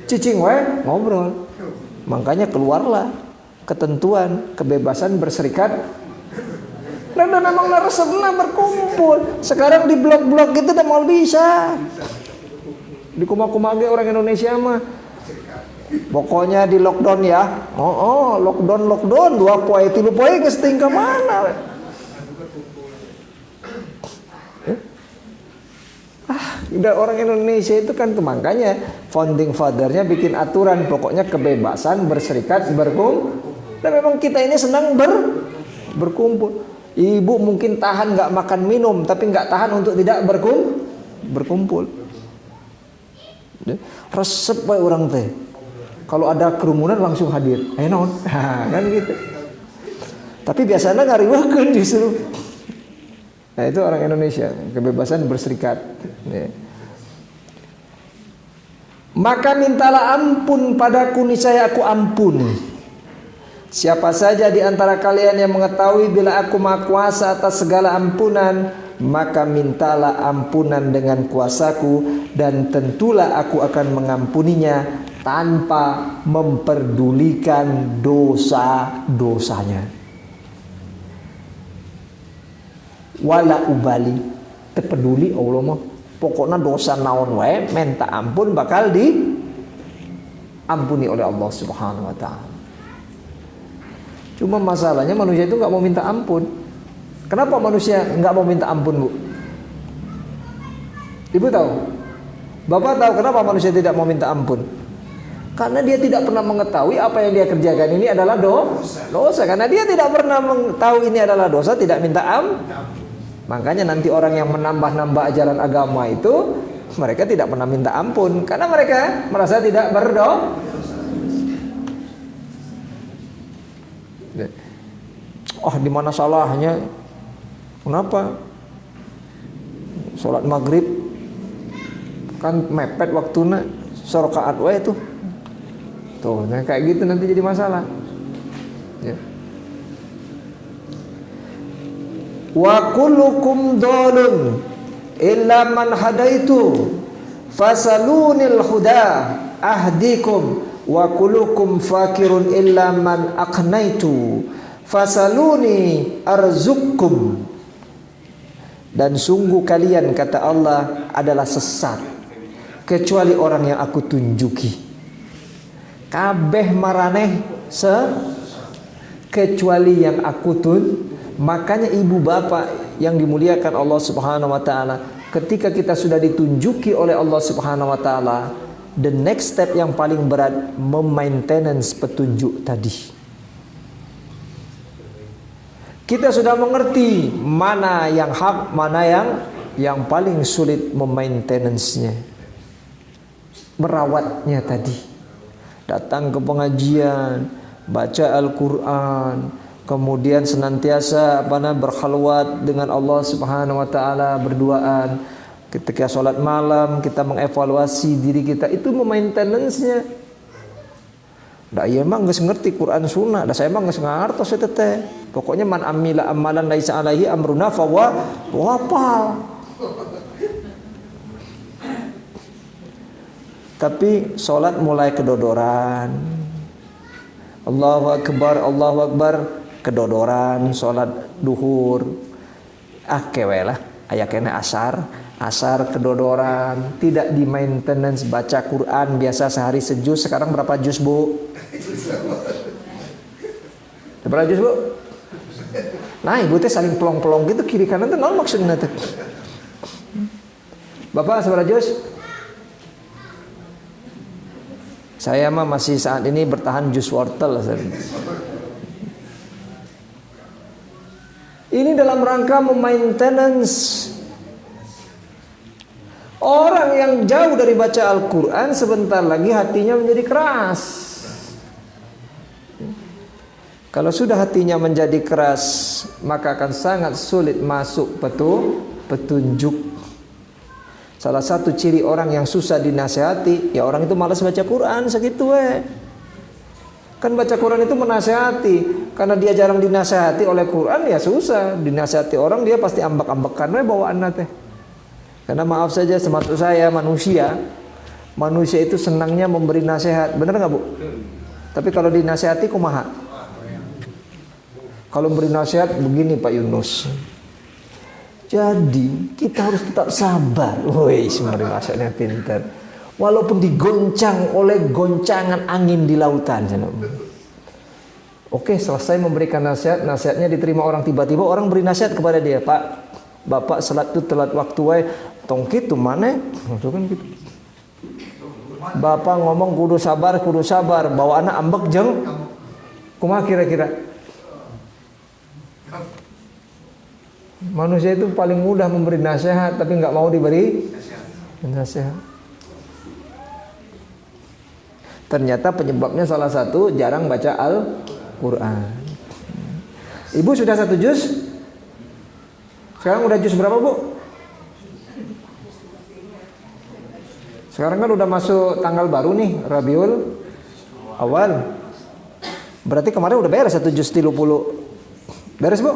Cicing we ngobrol. Makanya keluarlah ketentuan kebebasan berserikat. Dan memang resepnya berkumpul. Sekarang di blok-blok gitu udah mau bisa. Di kumah-kumah orang Indonesia mah pokoknya di lockdown ya. Lockdown 2 poe 3 poe geus ting ka mana. Udah orang Indonesia itu kan makanya founding fathernya bikin aturan pokoknya kebebasan berserikat berkumpul. Dan memang kita ini senang berkumpul. Ibu mungkin tahan nggak makan minum, tapi nggak tahan untuk tidak berkumpul. Resep bae orang teh. Kalau ada kerumunan langsung hadir. Ayo naon? Kan gitu. Tapi biasanya ngariwahkeun justru. Nah itu orang Indonesia, kebebasan berserikat. Maka mintalah ampun padaku, niscaya aku ampuni. Siapa saja di antara kalian yang mengetahui bila aku maha kuasa atas segala ampunan, maka mintalah ampunan dengan kuasaku, dan tentulah aku akan mengampuninya tanpa memperdulikan dosa-dosanya. Wala ubali, terpeduli Allah mah. Pokoknya dosa naon wae, minta ampun bakal diampuni oleh Allah Subhanahu wa taala. Cuma masalahnya manusia itu nggak mau minta ampun. Kenapa manusia nggak mau minta ampun, Bu? Ibu tahu? Bapak tahu kenapa manusia tidak mau minta ampun? Karena dia tidak pernah mengetahui apa yang dia kerjakan ini adalah dosa. Karena dia tidak pernah mengetahui ini adalah dosa, tidak minta ampun. Makanya nanti orang yang menambah-nambah ajaran agama itu, mereka tidak pernah minta ampun karena mereka merasa tidak berdosa. Oh, di mana salahnya? Kenapa? Sholat maghrib kan mepet waktunya, serakaat wae tuh. Tuh, nah kayak gitu nanti jadi masalah. Ya. Wa kullukum dhalun illa man hadaitu fasalunil huda ahdikum wa kullukum fakirun illa man aqnaitu fasaluni arzukum. Dan sungguh kalian, kata Allah, adalah sesat kecuali orang yang aku tunjuki. Kabeh maraneh kecuali yang aku tunjuki. Makanya ibu bapak yang dimuliakan Allah Subhanahu wa taala, ketika kita sudah ditunjuki oleh Allah Subhanahu wa taala, the next step yang paling berat memaintenance petunjuk tadi. Kita sudah mengerti mana yang hak, mana yang paling sulit memaintenance-nya. Merawatnya tadi. Datang ke pengajian, baca Al-Qur'an, kemudian senantiasa berkhalwat dengan Allah Subhanahu wa taala, berduaan. Ketika sholat malam kita mengevaluasi diri kita, itu memaintenance-nya. Da ieu mah geus ngerti Quran Sunnah, da saya mah geus ngartos eta teh. Pokoknya man amila amalan laisa alaihi amruna fa wapal. Tapi sholat mulai kedodoran. Allahu Akbar, kedodoran, sholat duhur. Kewelah, aya kena asar kedodoran, tidak di maintenance, baca Quran biasa sehari sejuz, sekarang berapa juz, Bu? Berapa juz, Bu? Nah, ibu teh saling pelong-pelong gitu kiri kanan tuh naon maksudnya teh? Bapak seberapa juz? Saya mah masih saat ini bertahan juz wortel. Ini dalam rangka memaintenance. Orang yang jauh dari baca Al-Quran sebentar lagi hatinya menjadi keras. Kalau sudah hatinya menjadi keras, maka akan sangat sulit masuk petunjuk. Salah satu ciri orang yang susah dinasehati, ya orang itu malas baca Quran segitu Kan baca Quran itu menasehati. Karena dia jarang dinasehati oleh Quran, ya susah. Dinasehati orang dia pasti ambak-ambekan bawaanna teh. Karena maaf saja, semaksud saya manusia itu senangnya memberi nasihat, benar nggak Bu? Tapi kalau dinasehati kumaha? Kalau memberi nasihat begini Pak Yunus. Jadi kita harus tetap sabar. Woi, memberi nasihatnya pintar. Walaupun digoncang oleh goncangan angin di lautan. Oke, selesai memberikan nasihat, nasihatnya diterima orang, tiba-tiba orang beri nasihat kepada dia, Pak, Bapak salat itu telat waktu tong kitu maneh itu kan gitu. Bapak ngomong kudu sabar, bawa anak ambek jeung kumaha kira-kira. Manusia itu paling mudah memberi nasihat tapi nggak mau diberi nasihat. Ternyata penyebabnya salah satu jarang baca Al-Quran. Ibu sudah 1 juz? Sekarang udah juz berapa, Bu? Sekarang kan udah masuk tanggal baru nih, Rabiul Awal. Berarti kemarin udah beres 1 juz 30. Beres, Bu?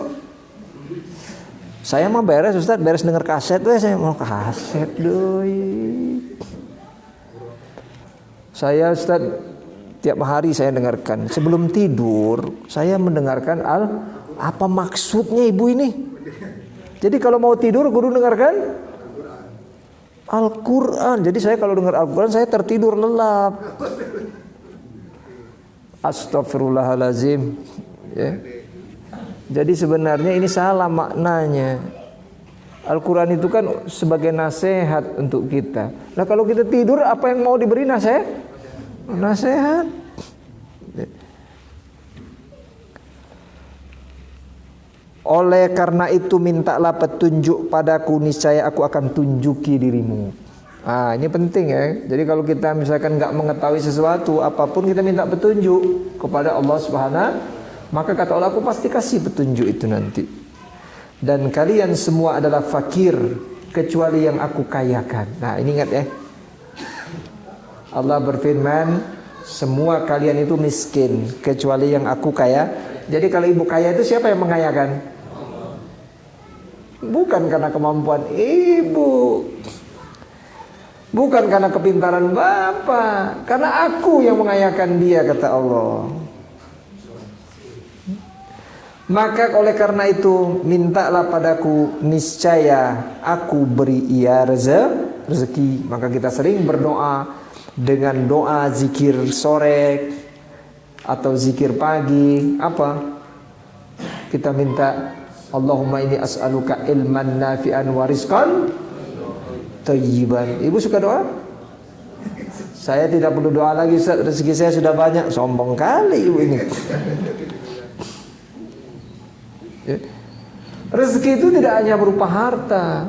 Saya mah beres, Ustaz, beres denger kaset saya mau kaset doi. Saya, Ustaz, tiap hari saya dengarkan. Sebelum tidur, saya mendengarkan apa maksudnya Ibu ini? Jadi kalau mau tidur guru dengarkan Al-Quran. Jadi saya kalau dengar Al-Quran saya tertidur lelap. Astagfirullahalazim. Ya. Jadi sebenarnya ini salah maknanya. Al-Quran itu kan sebagai nasihat untuk kita. Nah kalau kita tidur, apa yang mau diberi nasihat? Nasihat. Oleh karena itu mintalah petunjuk padaku, niscaya aku akan tunjuki dirimu. Ini penting ya. Jadi kalau kita misalkan nggak mengetahui sesuatu, apapun kita minta petunjuk kepada Allah Subhanahu, maka kata Allah, aku pasti kasih petunjuk itu nanti. Dan kalian semua adalah fakir kecuali yang aku kayakan. Nah ini ingat ya. Allah berfirman, semua kalian itu miskin kecuali yang aku kaya. Jadi kalau ibu kaya itu siapa yang mengayakan? Bukan karena kemampuan ibu, bukan karena kepintaran bapak, karena aku yang mengayakan dia, kata Allah. Maka oleh karena itu mintalah padaku, niscaya aku beri ia rezeki. Maka kita sering berdoa dengan doa zikir sore atau zikir pagi. Apa? Kita minta, Allahumma inni as'aluka ilman nafi'an wa rizqan thayyiban. Ibu suka doa? Saya tidak perlu doa lagi, rezeki saya sudah banyak. Sombong kali ibu ini. Rezeki itu tidak hanya berupa harta.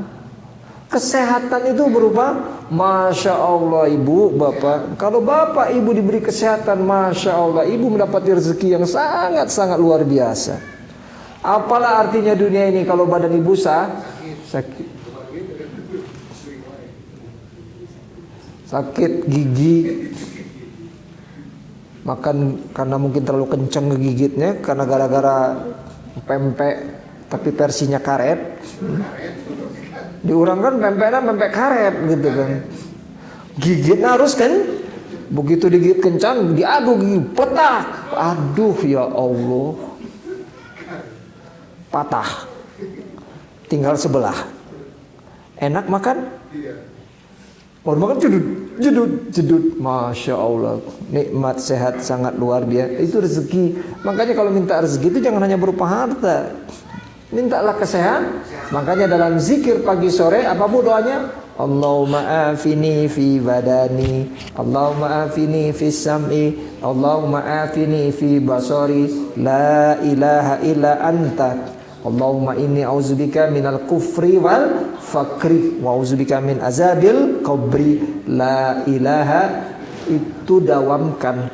Kesehatan itu berupa, Masya Allah ibu, bapak. Kalau bapak ibu diberi kesehatan, Masya Allah, ibu mendapat rezeki yang sangat-sangat luar biasa. Apalah artinya dunia ini kalau badan ibu sakit. Sakit gigi, makan karena mungkin terlalu kencang ngegigitnya, karena gara-gara pempek tapi versinya karet. Diurangkan pempeknya pempek karet gitu kan. Gigitnya harus kan, begitu digigit kencang diadu gigi petak. Aduh ya Allah, patah, tinggal sebelah. Enak makan? Baru makan jedut. Masya Allah, nikmat sehat sangat luar biasa. Itu rezeki. Makanya kalau minta rezeki itu jangan hanya berupa harta, mintalah kesehatan. Makanya dalam zikir pagi sore apa bu doanya? Allahumma afini fi badani, Allahumma afini fi sam'i, Allahumma afini fi basari, la ilaha illa anta, Allahumma inni auzubika minal kufri wal fakri wa auzubika min azabil qabri. La ilaha itu dawamkan,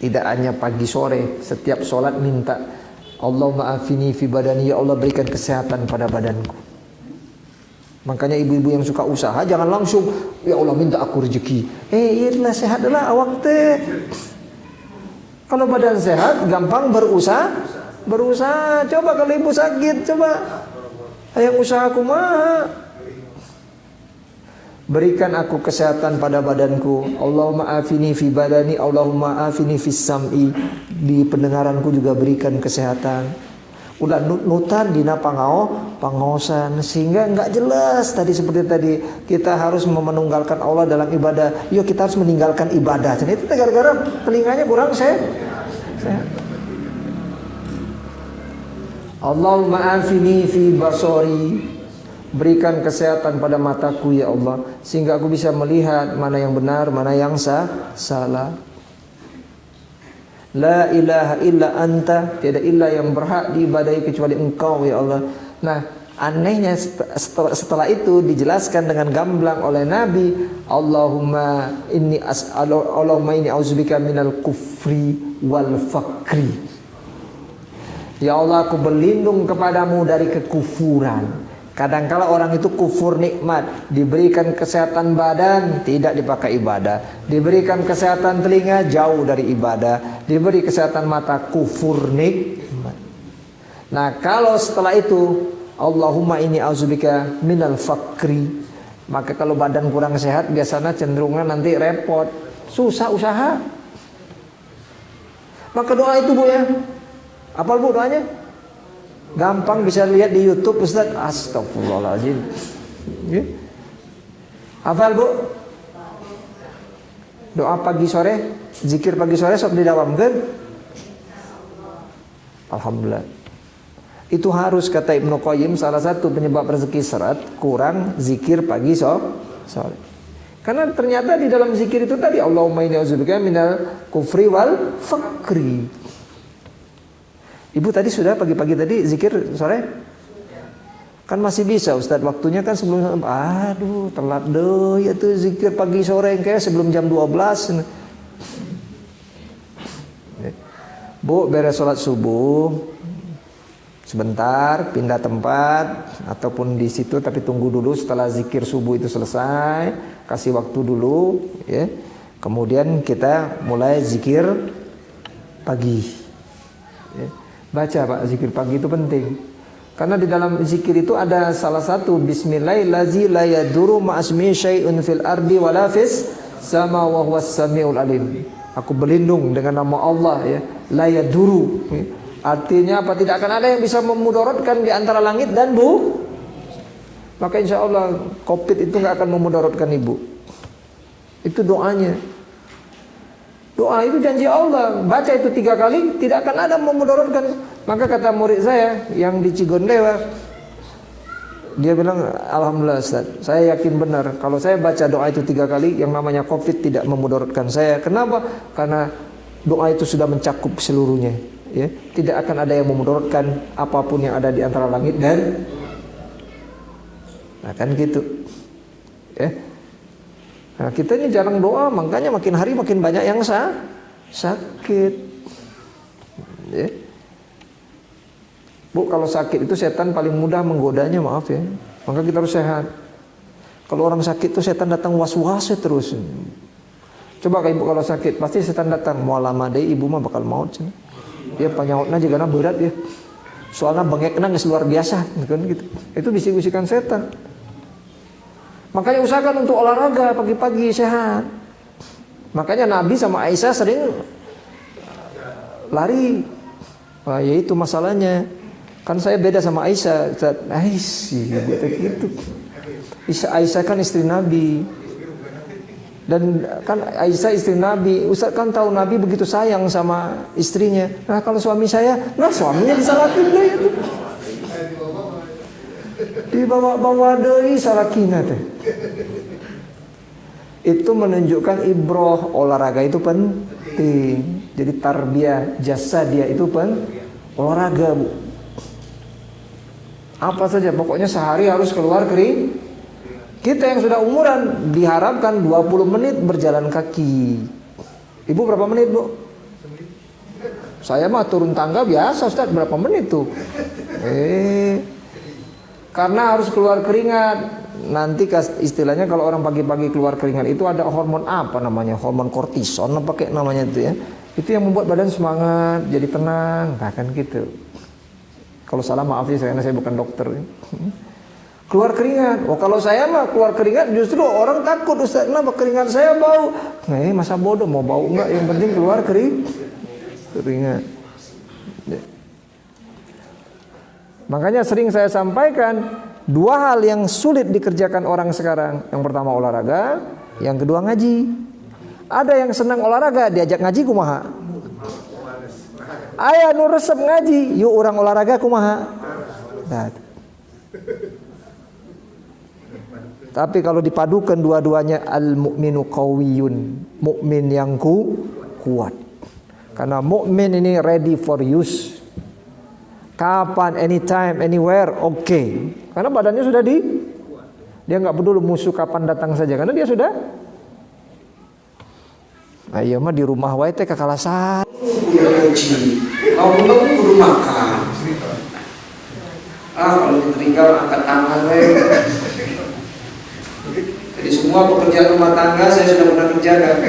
tidak hanya pagi sore, setiap sholat minta Allahumma afini fi badani, ya Allah berikan kesehatan pada badanku. Makanya ibu-ibu yang suka usaha jangan langsung ya Allah minta aku rezeki. Iyalah sehat adalah awak teh. Kalau badan sehat gampang berusaha. Coba kalau ibu sakit, coba yang usaha kumaha. Berikan aku kesehatan pada badanku. Allahumma afini fi badani, Allahumma afini fis sam'i. Di pendengaranku juga berikan kesehatan. Udah nutan dina pangaosan, sehingga enggak jelas tadi seperti tadi kita harus memenunggalkan Allah dalam ibadah. Yuk kita harus meninggalkan ibadah. Jadi itu gara-gara telinganya kurang sehat. Allahumma afini fi basari. Berikan kesehatan pada mataku ya Allah, sehingga aku bisa melihat mana yang benar, mana yang salah. La ilaha illa anta, tiada ilah yang berhak diibadahi kecuali Engkau ya Allah. Nah, anehnya setelah itu dijelaskan dengan gamblang oleh Nabi, Allahumma inni auzubika minal kufri wal fakri. Ya Allah, aku berlindung kepadamu dari kekufuran. Kadangkala orang itu kufur nikmat, diberikan kesehatan badan tidak dipakai ibadah, diberikan kesehatan telinga jauh dari ibadah, diberi kesehatan mata kufur nikmat. Nah kalau setelah itu Allahumma inni auzubika minal fakri, maka kalau badan kurang sehat biasanya cenderungnya nanti repot, susah usaha. Maka doa itu bu ya, apal bu doanya? Gampang, bisa lihat di YouTube Ustaz. Astagfirullahaladzim. Hafal bu? Doa pagi sore, zikir pagi sore sok didawamkeun. Alhamdulillah. Itu harus, kata Ibnu Qayyim, salah satu penyebab rezeki seret kurang zikir pagi sore. Karena ternyata di dalam zikir itu tadi Allahumma inni a'udzubika minal kufri wal fakri. Ibu tadi sudah pagi-pagi tadi zikir sore? Kan masih bisa Ustaz, waktunya kan sebelum, aduh telat deh ya tuh zikir pagi sore kayak sebelum jam 12. Bu beres sholat subuh sebentar, pindah tempat ataupun di situ, tapi tunggu dulu setelah zikir subuh itu selesai, kasih waktu dulu ya. Kemudian kita mulai zikir pagi ya. Baca Pak, zikir pagi itu penting. Karena di dalam zikir itu ada salah satu bismillahirrahmanirrahim la yaduru ma'asmi syai'un fil ardi wala fis sama wa huwas samiul alim. Aku berlindung dengan nama Allah ya, la yaduru. Artinya apa? Tidak akan ada yang bisa memudaratkan di antara langit dan bu. Maka insya Allah COVID itu nggak akan memudaratkan ibu. Itu doanya. Doa itu janji Allah. Baca itu 3 kali, tidak akan ada memudaratkan. Maka kata murid saya yang di Cigondewa, dia bilang, alhamdulillah Ustaz, saya yakin benar kalau saya baca doa itu 3 kali, yang namanya COVID tidak memudaratkan saya. Kenapa? Karena doa itu sudah mencakup seluruhnya. Ya, tidak akan ada yang memudaratkan apapun yang ada di antara langit dan, nah kan gitu ya. Nah, kita ini jarang doa, makanya makin hari makin banyak yang sakit ya. Bu, kalau sakit itu setan paling mudah menggodanya, maaf ya. Maka kita harus sehat. Kalau orang sakit itu setan datang was-was terus. Coba ibu kalau sakit pasti setan datang, mau lama deh ibu mah bakal maut. Dia penyautnya juga berat ya. Soalnya bengeknya nggak luar biasa kan gitu. Itu bisik-bisikan setan. Makanya usahakan untuk olahraga pagi-pagi sehat. Makanya Nabi sama Aisyah sering lari. Wah, ya itu masalahnya. Kan saya beda sama Aisyah. Gitu. Aisyah kan istri Nabi. Dan kan Aisyah istri Nabi. Ustaz kan tahu Nabi begitu sayang sama istrinya. Nah kalau suami saya, nah suaminya disalahin deh itu. Dibawa-bawa deh salakina teh. Itu menunjukkan ibroh olahraga itu penting. Jadi tarbiyah jasa dia itu olahraga bu. Apa saja pokoknya sehari harus keluar kering. Kita yang sudah umuran diharapkan 20 menit berjalan kaki. Ibu berapa menit bu? Saya mah turun tangga biasa Ustaz, berapa menit tuh? Karena harus keluar keringat. Nanti istilahnya kalau orang pagi-pagi keluar keringat itu ada hormon apa namanya? Hormon kortison apa kayak namanya itu ya. Itu yang membuat badan semangat, jadi tenang, bahkan gitu. Kalau salah maaf ya, karena saya bukan dokter. Keluar keringat. Oh kalau saya mah keluar keringat justru orang takut Ustaz, kenapa keringat saya bau? Nah, masa bodoh mau bau enggak, yang penting keluar keringat. Makanya sering saya sampaikan 2 hal yang sulit dikerjakan orang sekarang. Yang pertama olahraga, yang kedua ngaji. Ada yang senang olahraga, diajak ngaji kumaha? Ayah nu resep ngaji, yuk orang olahraga kumaha? Nah. Tapi kalau dipadukan dua-duanya, al-mu'minu qawiyun, mukmin yang kuat. Karena mukmin ini ready for use. Kapan, anytime, anywhere, oke. Karena badannya sudah dia nggak peduli musuh kapan datang saja, karena dia sudah. Ayo mah di rumah wae teh kakalasan. Kalau kudu makan. Kalau ditinggal angkat tangan we. Jadi semua pekerjaan rumah tangga saya sudah pernah kerjakan.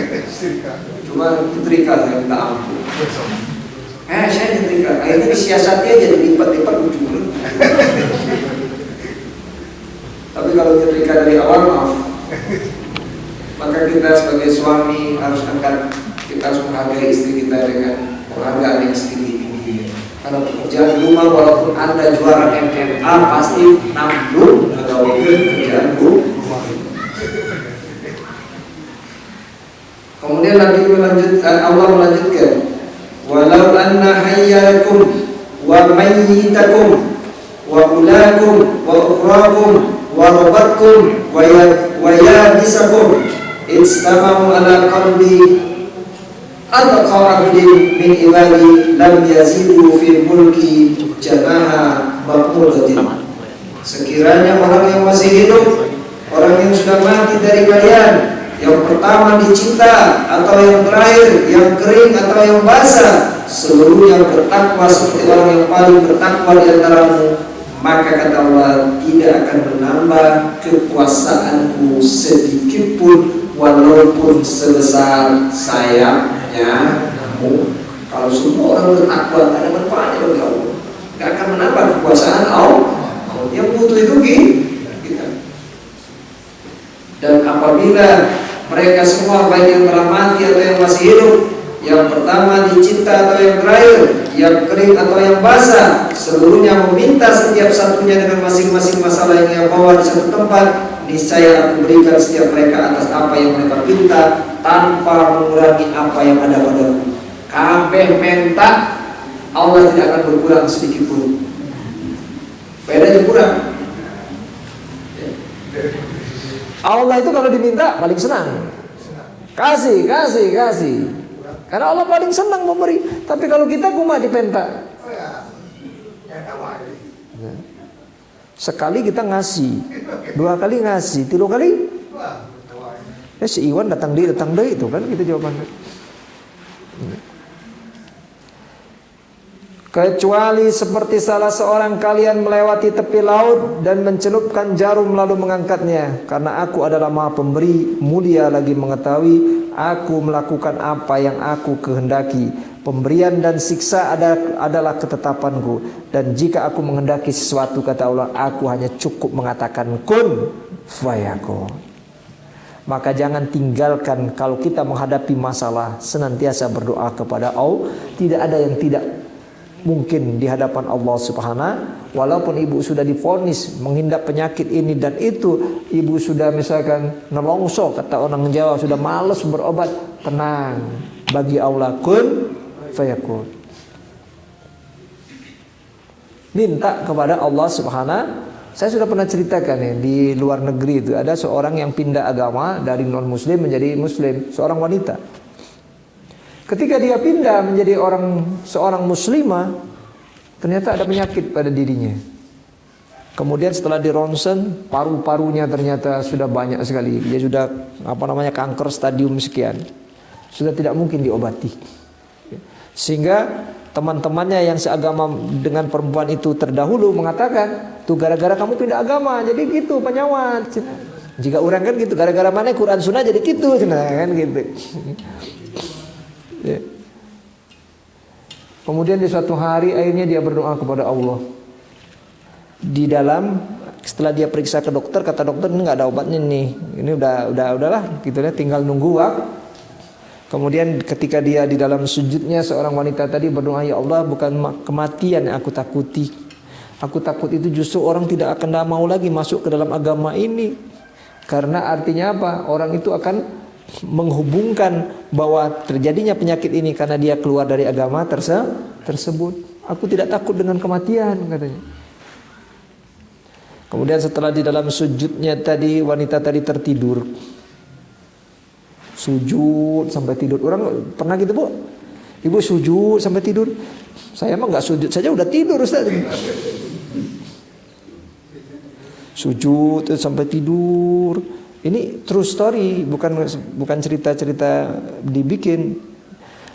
Cuma nyetrika saya minta ampun. Saya nyetrika. Akhirnya disiasati aja, dilipat-lipat ujung. Tapi kalau nyetrika dari awal maaf. Maka kita sebagai suami harus kita harus menghargai istri kita dengan penghargaan yang setinggi-tinggi. Karena pekerjaan rumah walaupun Anda juara MMA pasti nanggung pegawai kerjaan rumah. Kemudian Nabi Allah melanjutkan, walau anna hayyakum wa mayyitakum wa ulakum wa ukhrakum wa rabatkum wa yabisakum istamamu ala qalbi atqa abdin min ibadi lam yazidu fi mulki janaha maqmudatin. Sekiranya orang yang masih hidup, orang yang sudah mati dari kalian, yang pertama dicinta atau yang terakhir, yang kering atau yang basah, seluruhnya bertakwa seperti orang yang paling bertakwa di antaramu, maka kata Allah, tidak akan menambah kekuasaanku sedikit pun walaupun sebesar sayapnya kamu. Kalau semua orang bertakwa, tidak ada manfaatnya bagi Allah, tidak akan menambah kekuasaan Allah. Yang butuh itu kita. Dan apabila mereka semua, baik yang telah mati atau yang masih hidup, yang pertama dicinta atau yang terakhir, yang kering atau yang basah, seluruhnya meminta setiap satunya dengan masing-masing masalah yang ia bawa di satu tempat, niscaya aku berikan setiap mereka atas apa yang mereka minta tanpa mengurangi apa yang ada padaku. Kabeh minta, Allah tidak akan berkurang sedikit pun. Bedanya kurang. Allah itu kalau diminta paling senang. Kasih. Karena Allah paling senang memberi. Tapi kalau kita cuma dipenta. Sekali kita ngasih, 2 kali ngasih, 3 kali. Si Iwan datang deh itu kan kita jawabannya. Kecuali seperti salah seorang kalian melewati tepi laut dan mencelupkan jarum lalu mengangkatnya, karena aku adalah Maha Pemberi, mulia lagi mengetahui. Aku melakukan apa yang aku kehendaki. Pemberian dan siksa adalah ketetapanku. Dan jika aku menghendaki sesuatu, kata Allah, aku hanya cukup mengatakan kun fayakun. Maka jangan tinggalkan kalau kita menghadapi masalah, senantiasa berdoa kepada Allah. Tidak ada yang tidak mungkin di hadapan Allah Subhanahu. Walaupun ibu sudah divonis menghindar penyakit ini dan itu, ibu sudah misalkan nelongso, kata orang Jawa, sudah malas berobat, tenang, bagi Allah kun fayakun. Minta kepada Allah Subhanahu. Saya sudah pernah ceritakan ya, di luar negeri itu ada seorang yang pindah agama dari non muslim menjadi muslim, seorang wanita. Ketika dia pindah menjadi seorang muslimah, ternyata ada penyakit pada dirinya. Kemudian setelah di ronsen, paru-parunya ternyata sudah banyak sekali. Dia sudah kanker stadium sekian. Sudah tidak mungkin diobati. Sehingga teman-temannya yang seagama dengan perempuan itu terdahulu mengatakan, tuh gara-gara kamu pindah agama, jadi gitu penyawat. Jika orang kan gitu, gara-gara mana Quran Sunnah jadi gitu, kan gitu. Ya. Kemudian di suatu hari akhirnya dia berdoa kepada Allah. Di dalam, setelah dia periksa ke dokter, kata dokter ini nggak ada obatnya nih. Ini udahlah, gitu ya, tinggal nunggu waktu. Kemudian ketika dia di dalam sujudnya, seorang wanita tadi berdoa, ya Allah, bukan kematian yang aku takuti. Aku takut itu justru orang tidak akan mau lagi masuk ke dalam agama ini. Karena artinya apa? Orang itu akan menghubungkan bahwa terjadinya penyakit ini karena dia keluar dari agama tersebut. Aku tidak takut dengan kematian, katanya. Kemudian setelah di dalam sujudnya tadi, wanita tadi tertidur. Sujud sampai tidur. Orang pernah gitu, Bu? Ibu sujud sampai tidur. Saya mah nggak sujud saja udah tidur, Ustaz. Sujud sampai tidur. Ini true story, bukan cerita-cerita dibikin.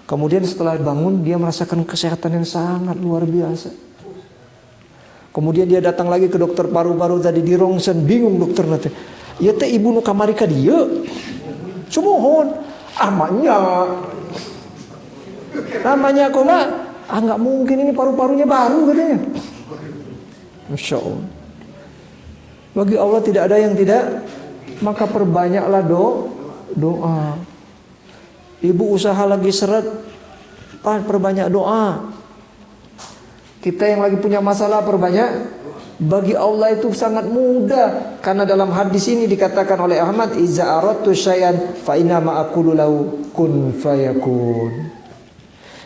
Kemudian setelah bangun dia merasakan kesehatan yang sangat luar biasa. Kemudian dia datang lagi ke dokter paru-paru tadi di rongsen, bingung dokter nanti. Ya teh ibu nu kamari ka dieu. Sumohon namanya kok mah nggak mungkin ini paru-parunya baru katanya. Masya Allah. Bagi Allah tidak ada yang tidak. Maka perbanyaklah doa. Ibu usaha lagi seret, perbanyak doa. Kita yang lagi punya masalah perbanyak. Bagi Allah itu sangat mudah. Karena dalam hadis ini dikatakan oleh Ahmad, iza aradtu syai'an fa inna ma aqulu lahu kun fayakun.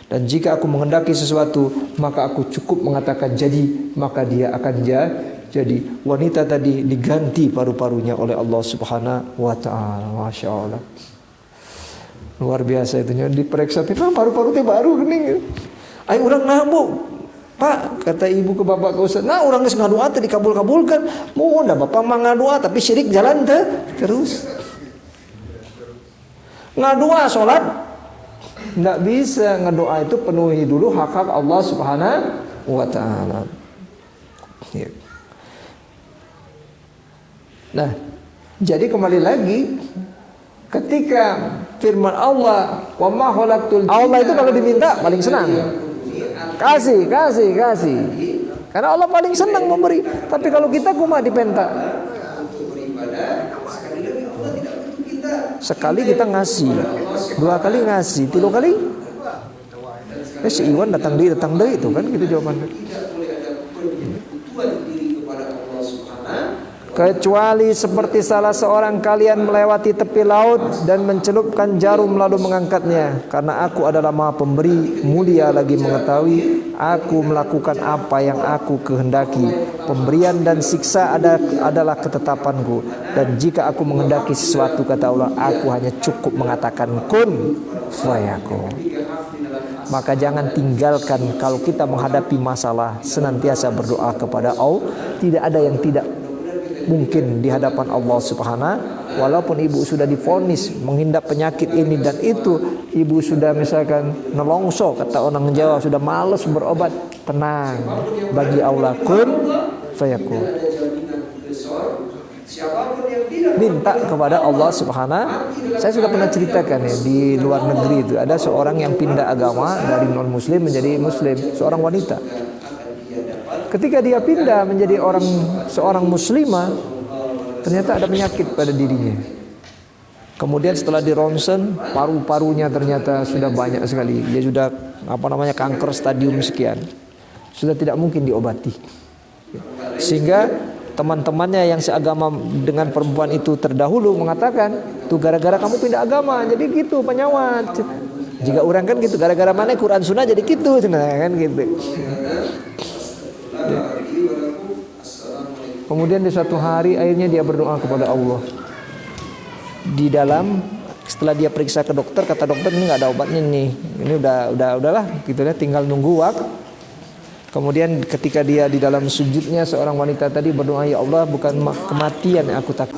Dan jika aku menghendaki sesuatu, maka aku cukup mengatakan jadi, maka dia akan jadi. Wanita tadi diganti paru-parunya oleh Allah Subhanahu wa taala. Masya Allah. Luar biasa itu. Diperiksa, paru-paru teh baru geuning. Ai urang nabuk. Pak, kata ibu ke bapak ke ustaz, nah orang geus ngadua teh dikabul-kabulkan. Mohon dah bapak mah ngadua tapi syirik jalan teh terus. Ngadua salat enggak bisa, ngedoa itu penuhi dulu hak-hak Allah Subhanahu wa taala. Ya. Nah, jadi kembali lagi ketika firman Allah, "Wa ma khalaqtul jinna", Allah itu kalau diminta paling senang. Kasih. Karena Allah paling senang memberi. Tapi kalau kita kumaha dipenta? Sekali kita ngasih, 2 kali ngasih, 3 kali. Si Iwan datang deui itu kan gitu jawabannya. Kecuali seperti salah seorang kalian melewati tepi laut dan mencelupkan jarum lalu mengangkatnya, karena aku adalah Maha Pemberi, mulia lagi mengetahui. Aku melakukan apa yang aku kehendaki. Pemberian dan siksa adalah ketetapanku. Dan jika aku menghendaki sesuatu, kata Allah, aku hanya cukup mengatakan kun fayakun. Maka jangan tinggalkan kalau kita menghadapi masalah, senantiasa berdoa kepada Allah. Tidak ada yang tidak mungkin di hadapan Allah Subhanahu. Walaupun ibu sudah divonis menghindar penyakit ini dan itu, ibu sudah misalkan nelongso, kata orang Jawa, sudah males berobat, tenang, bagi Allah kun fayakun. Minta kepada Allah Subhanahu. Saya sudah pernah ceritakan ya, di luar negeri itu ada seorang yang pindah agama dari non muslim menjadi muslim, seorang wanita. Ketika dia pindah menjadi seorang muslimah, ternyata ada penyakit pada dirinya. Kemudian setelah di ronsen, paru-parunya ternyata sudah banyak sekali. Dia sudah kanker stadium sekian. Sudah tidak mungkin diobati. Sehingga teman-temannya yang seagama dengan perempuan itu terdahulu mengatakan, tuh gara-gara kamu pindah agama, jadi gitu penyawat. Jika orang kan gitu, gara-gara mana Quran Sunnah jadi gitu, kan gitu. Kemudian di suatu hari akhirnya dia berdoa kepada Allah. Di dalam, setelah dia periksa ke dokter, kata dokter ini nggak ada obatnya nih. Ini udahlah gitu ya, tinggal nunggu waktu. Kemudian ketika dia di dalam sujudnya, seorang wanita tadi berdoa, ya Allah, bukan kematian yang aku takut.